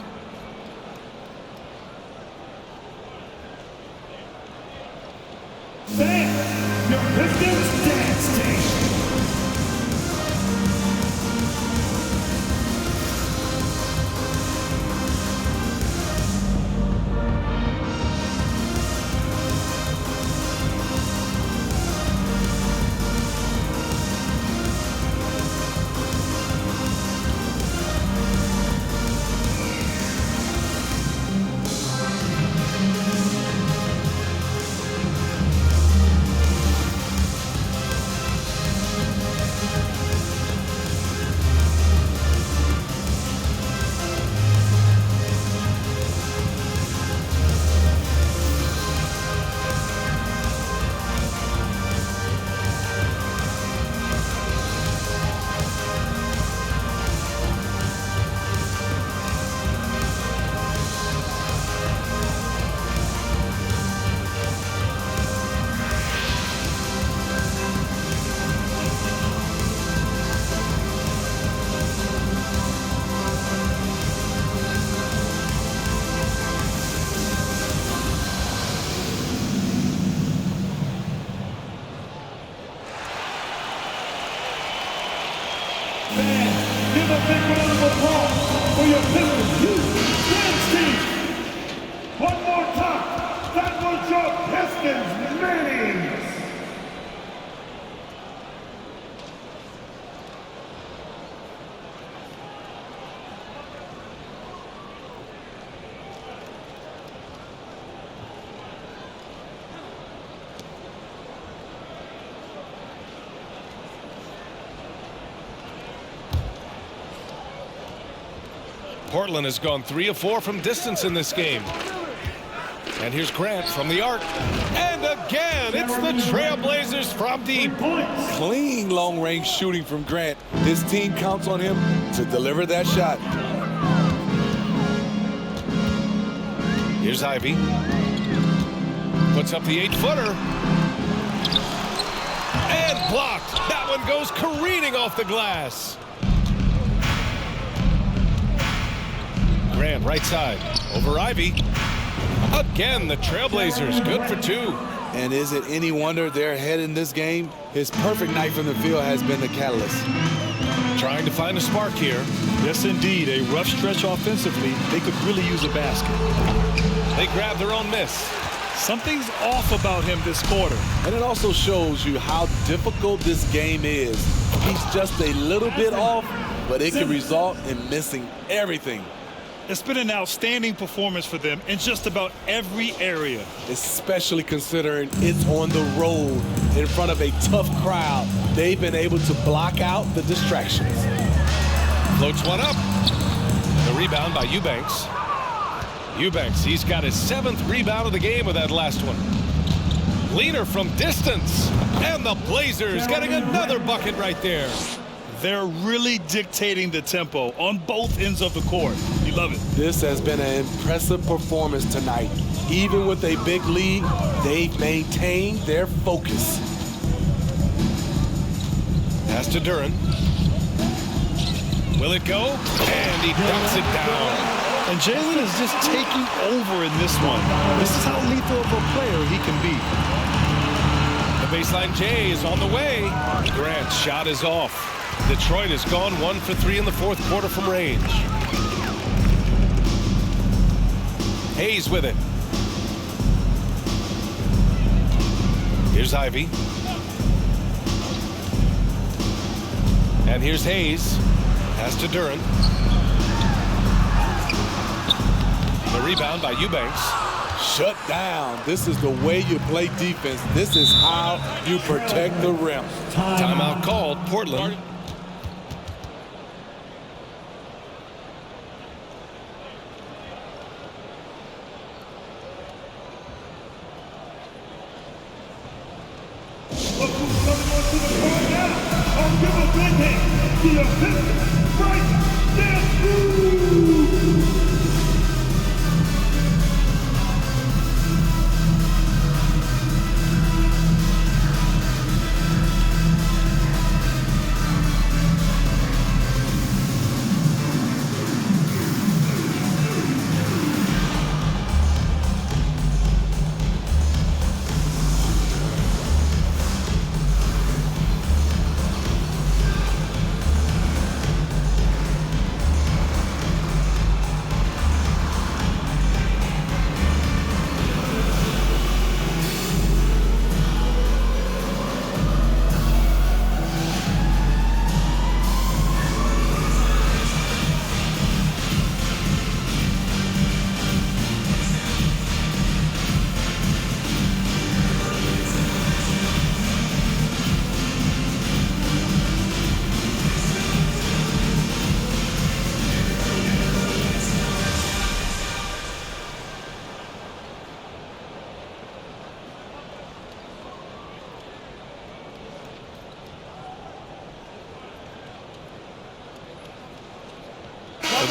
Speaker 5: Fans, your Pistons dance team. Give a big round of applause for your Pistons dance team. One more time, that was your Pistons Minis.
Speaker 1: Portland has gone 3 of 4 from distance in this game. And here's Grant from the arc. And again, it's the Trailblazers from deep.
Speaker 4: Clean long-range shooting from Grant. His team counts on him to deliver that shot.
Speaker 1: Here's Ivey. Puts up the 8-footer. And blocked. That one goes careening off the glass. Grant right side over Ivey. Again, the Trailblazers good for 2.
Speaker 4: And is it any wonder they're ahead in this game? His perfect night from the field has been the catalyst.
Speaker 1: Trying to find a spark here.
Speaker 2: Yes, indeed. A rough stretch offensively. They could really use a basket.
Speaker 1: They grab their own miss.
Speaker 2: Something's off about him this quarter.
Speaker 4: And it also shows you how difficult this game is. He's just a little bit off, but it can result in missing everything.
Speaker 2: It's been an outstanding performance for them in just about every area.
Speaker 4: Especially considering it's on the road in front of a tough crowd. They've been able to block out the distractions.
Speaker 1: Floats one up. The rebound by Eubanks. Eubanks, he's got his 7th rebound of the game with that last one. Leaner from distance. And the Blazers getting another bucket right there.
Speaker 2: They're really dictating the tempo on both ends of the court. You love it.
Speaker 4: This has been an impressive performance tonight. Even with a big lead, they've maintained their focus.
Speaker 1: Pass to Duren. Will it go? And he dunks it down.
Speaker 2: And Jaden is just taking over in this one. This is how lethal of a player he can be.
Speaker 1: The baseline J is on the way. Grant's shot is off. Detroit has gone 1 for 3 in the 4th quarter from range. Hayes with it. Here's Ivey. And here's Hayes. Pass to Duren. The rebound by Eubanks.
Speaker 4: Shut down. This is the way you play defense. This is how you protect the rim.
Speaker 1: Timeout called. Portland.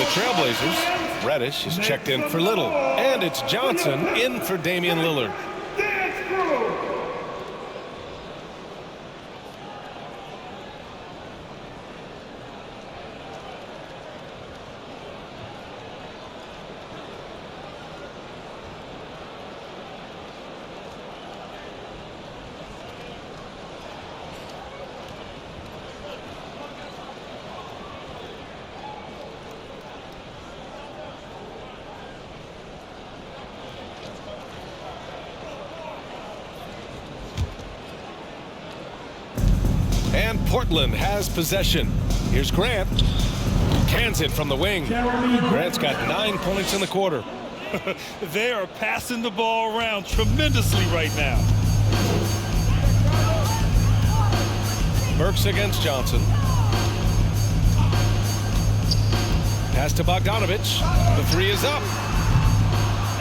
Speaker 1: the Trailblazers, Reddish is checked in for Little. And it's Johnson in for Damian Lillard. And Portland has possession. Here's Grant. Cans it from the wing. Grant's got 9 points in the quarter.
Speaker 2: They are passing the ball around tremendously right now.
Speaker 1: Burks against Johnson. Pass to Bogdanovich. The three is up.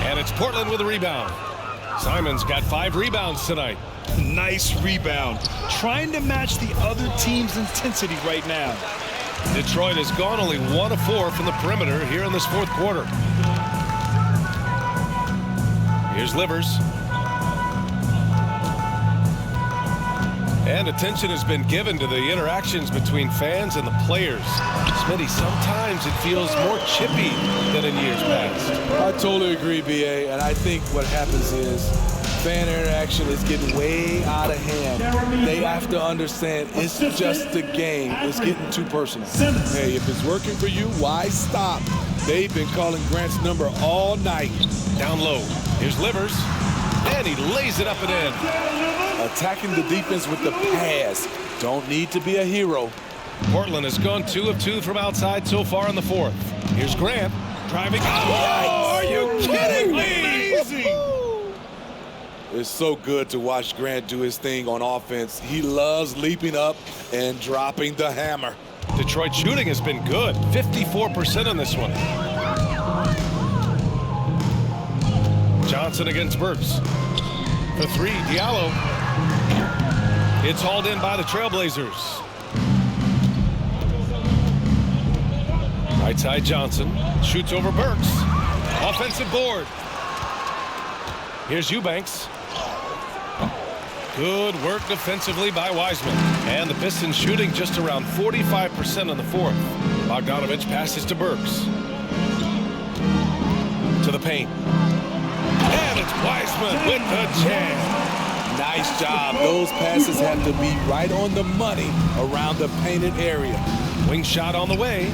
Speaker 1: And it's Portland with a rebound. Simons got 5 rebounds tonight.
Speaker 2: Nice rebound. Trying to match the other team's intensity right now.
Speaker 1: Detroit has gone only 1 of 4 from the perimeter here in this fourth quarter. Here's Livers. And attention has been given to the interactions between fans and the players. Smitty, sometimes it feels more chippy than in years past.
Speaker 4: I totally agree, BA, and I think what happens is fan interaction is getting way out of hand. They have to understand it's just a game. It's getting too personal. Hey, if it's working for you, why stop? They've been calling Grant's number all night.
Speaker 1: Down low. Here's Livers. And he lays it up and in.
Speaker 4: Attacking the defense with the pass. Don't need to be a hero.
Speaker 1: Portland has gone 2 of 2 from outside so far in the fourth. Here's Grant driving. Oh, are you kidding me?
Speaker 2: Amazing.
Speaker 4: It's so good to watch Grant do his thing on offense. He loves leaping up and dropping the hammer.
Speaker 1: Detroit shooting has been good. 54% on this one. Johnson against Burks. The three, Diallo. It's hauled in by the Trailblazers. Right side Johnson. Shoots over Burks. Offensive board. Here's Eubanks. Good work defensively by Wiseman. And the Pistons shooting just around 45% on the fourth. Bogdanovich passes to Burks. To the paint. And it's Wiseman with the jam.
Speaker 4: Nice job. Those passes have to be right on the money around the painted area.
Speaker 1: Wing shot on the way.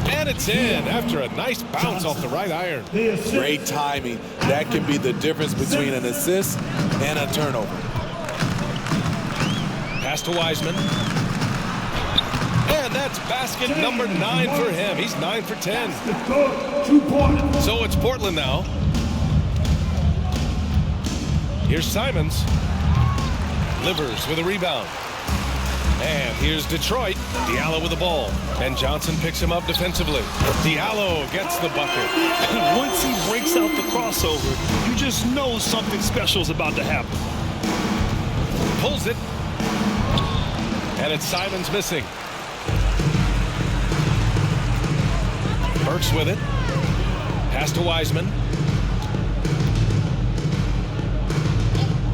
Speaker 1: And it's in after a nice bounce off the right iron.
Speaker 4: Great timing. That can be the difference between an assist and a turnover.
Speaker 1: Pass to Wiseman. And that's basket number 9 for him. He's 9 for 10.
Speaker 5: 2 points.
Speaker 1: So it's Portland now. Here's Simons. Livers with a rebound. And here's Detroit. Diallo with the ball. And Johnson picks him up defensively. Diallo gets the bucket.
Speaker 2: Once he breaks out the crossover, you just know something special is about to happen.
Speaker 1: Pulls it. And it's Simons missing. Burks with it. Pass to Wiseman.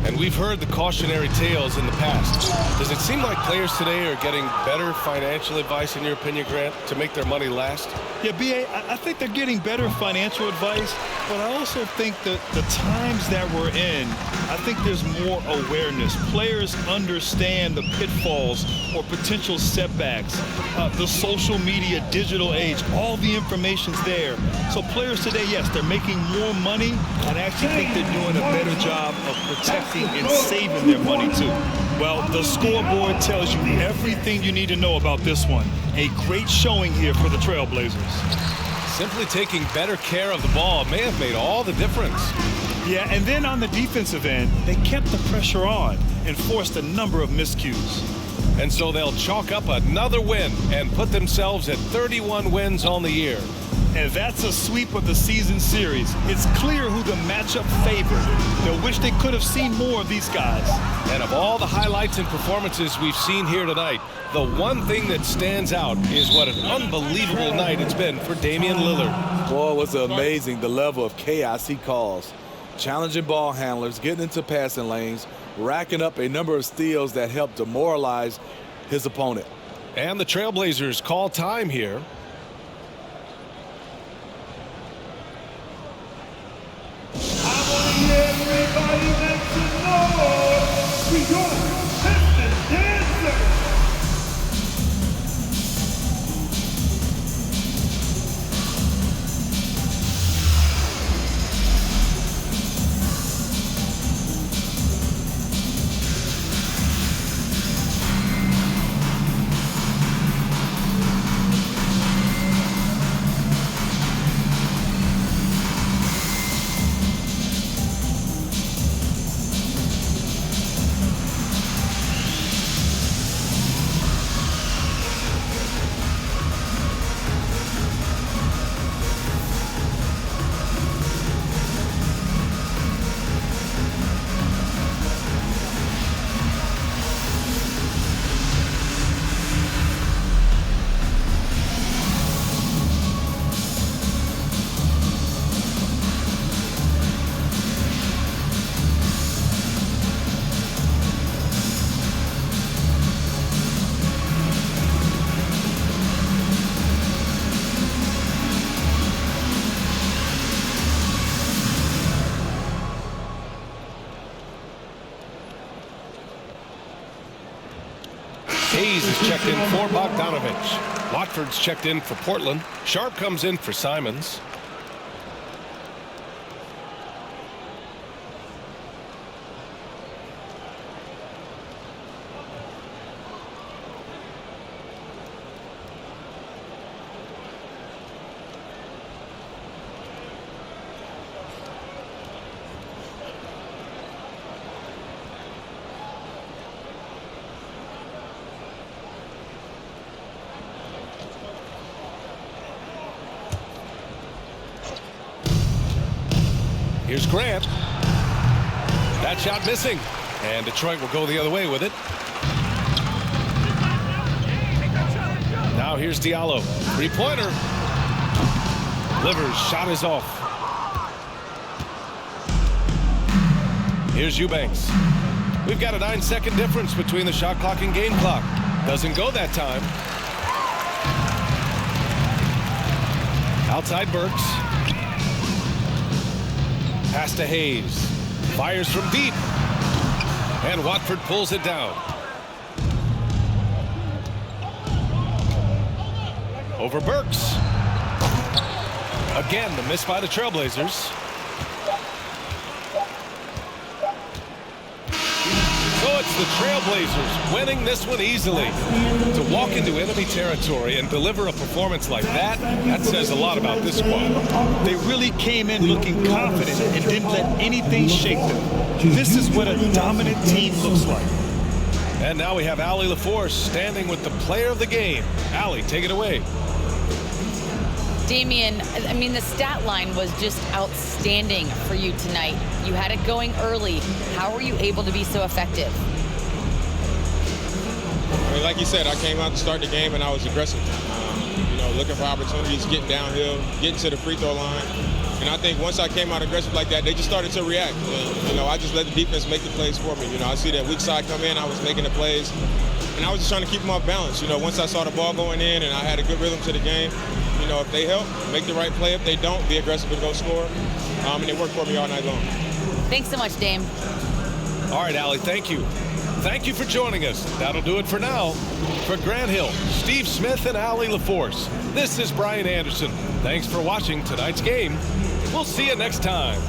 Speaker 1: And we've heard the cautionary tales in the past. Does it seem like players today are getting better financial advice, in your opinion, Grant, to make their money last?
Speaker 2: Yeah, B.A., I think they're getting better financial advice, but I also think that the times that we're in, I think there's more awareness. Players understand the pitfalls or potential setbacks, the social media, digital age, all the information's there. So players today, yes, they're making more money, and I actually think they're doing a better job of protecting and saving their money, too. Well, the scoreboard tells you everything you need to know about this one. A great showing here for the Trailblazers.
Speaker 1: Simply taking better care of the ball may have made all the difference.
Speaker 2: Yeah, and then on the defensive end, they kept the pressure on and forced a number of miscues.
Speaker 1: And so they'll chalk up another win and put themselves at 31 wins on the year.
Speaker 2: And that's a sweep of the season series. It's clear who the matchup favored. They'll wish they could have seen more of these guys.
Speaker 1: And of all the highlights and performances we've seen here tonight, the one thing that stands out is what an unbelievable night it's been for Damian Lillard.
Speaker 4: Boy, it was amazing the level of chaos he caused. Challenging ball handlers, getting into passing lanes, racking up a number of steals that helped demoralize his opponent.
Speaker 1: And the Trailblazers call time here.
Speaker 5: Everybody make some noise for your Pistons dancers.
Speaker 1: Hayes is checked in for Bogdanovich. Watford's checked in for Portland. Sharp comes in for Simons. Here's Grant. That shot missing. And Detroit will go the other way with it. Now here's Diallo. Three-pointer. Livers' shot is off. Here's Eubanks. We've got a 9-second difference between the shot clock and game clock. Doesn't go that time. Outside Burks. Pass to Hayes. Fires from deep. And Watford pulls it down. Over Burks. Again, the miss by the Trailblazers. So it's the Trailblazers winning this one easily. To walk into enemy territory and deliver a performance like that, that says a lot about this squad.
Speaker 2: They really came in looking confident and didn't let anything shake them. This is what a dominant team looks like.
Speaker 1: And now we have Allie LaForce standing with the player of the game. Allie, take it away.
Speaker 3: Damian, I mean, the stat line was just outstanding for you tonight. You had it going early. How were you able to be so effective?
Speaker 8: I mean, like you said, I came out to start the game and I was aggressive. Looking for opportunities, getting downhill, getting to the free throw line. And I think once I came out aggressive like that, they just started to react. And, I just let the defense make the plays for me. I see that weak side come in, I was making the plays. And I was just trying to keep them off balance. Once I saw the ball going in and I had a good rhythm to the game, if they help, make the right play. If they don't, be aggressive and go score. And it worked for me all night long.
Speaker 3: Thanks so much, Dame.
Speaker 1: All right, Allie, thank you. Thank you for joining us. That'll do it for now. For Grant Hill, Steve Smith, and Allie LaForce, this is Brian Anderson. Thanks for watching tonight's game. We'll see you next time.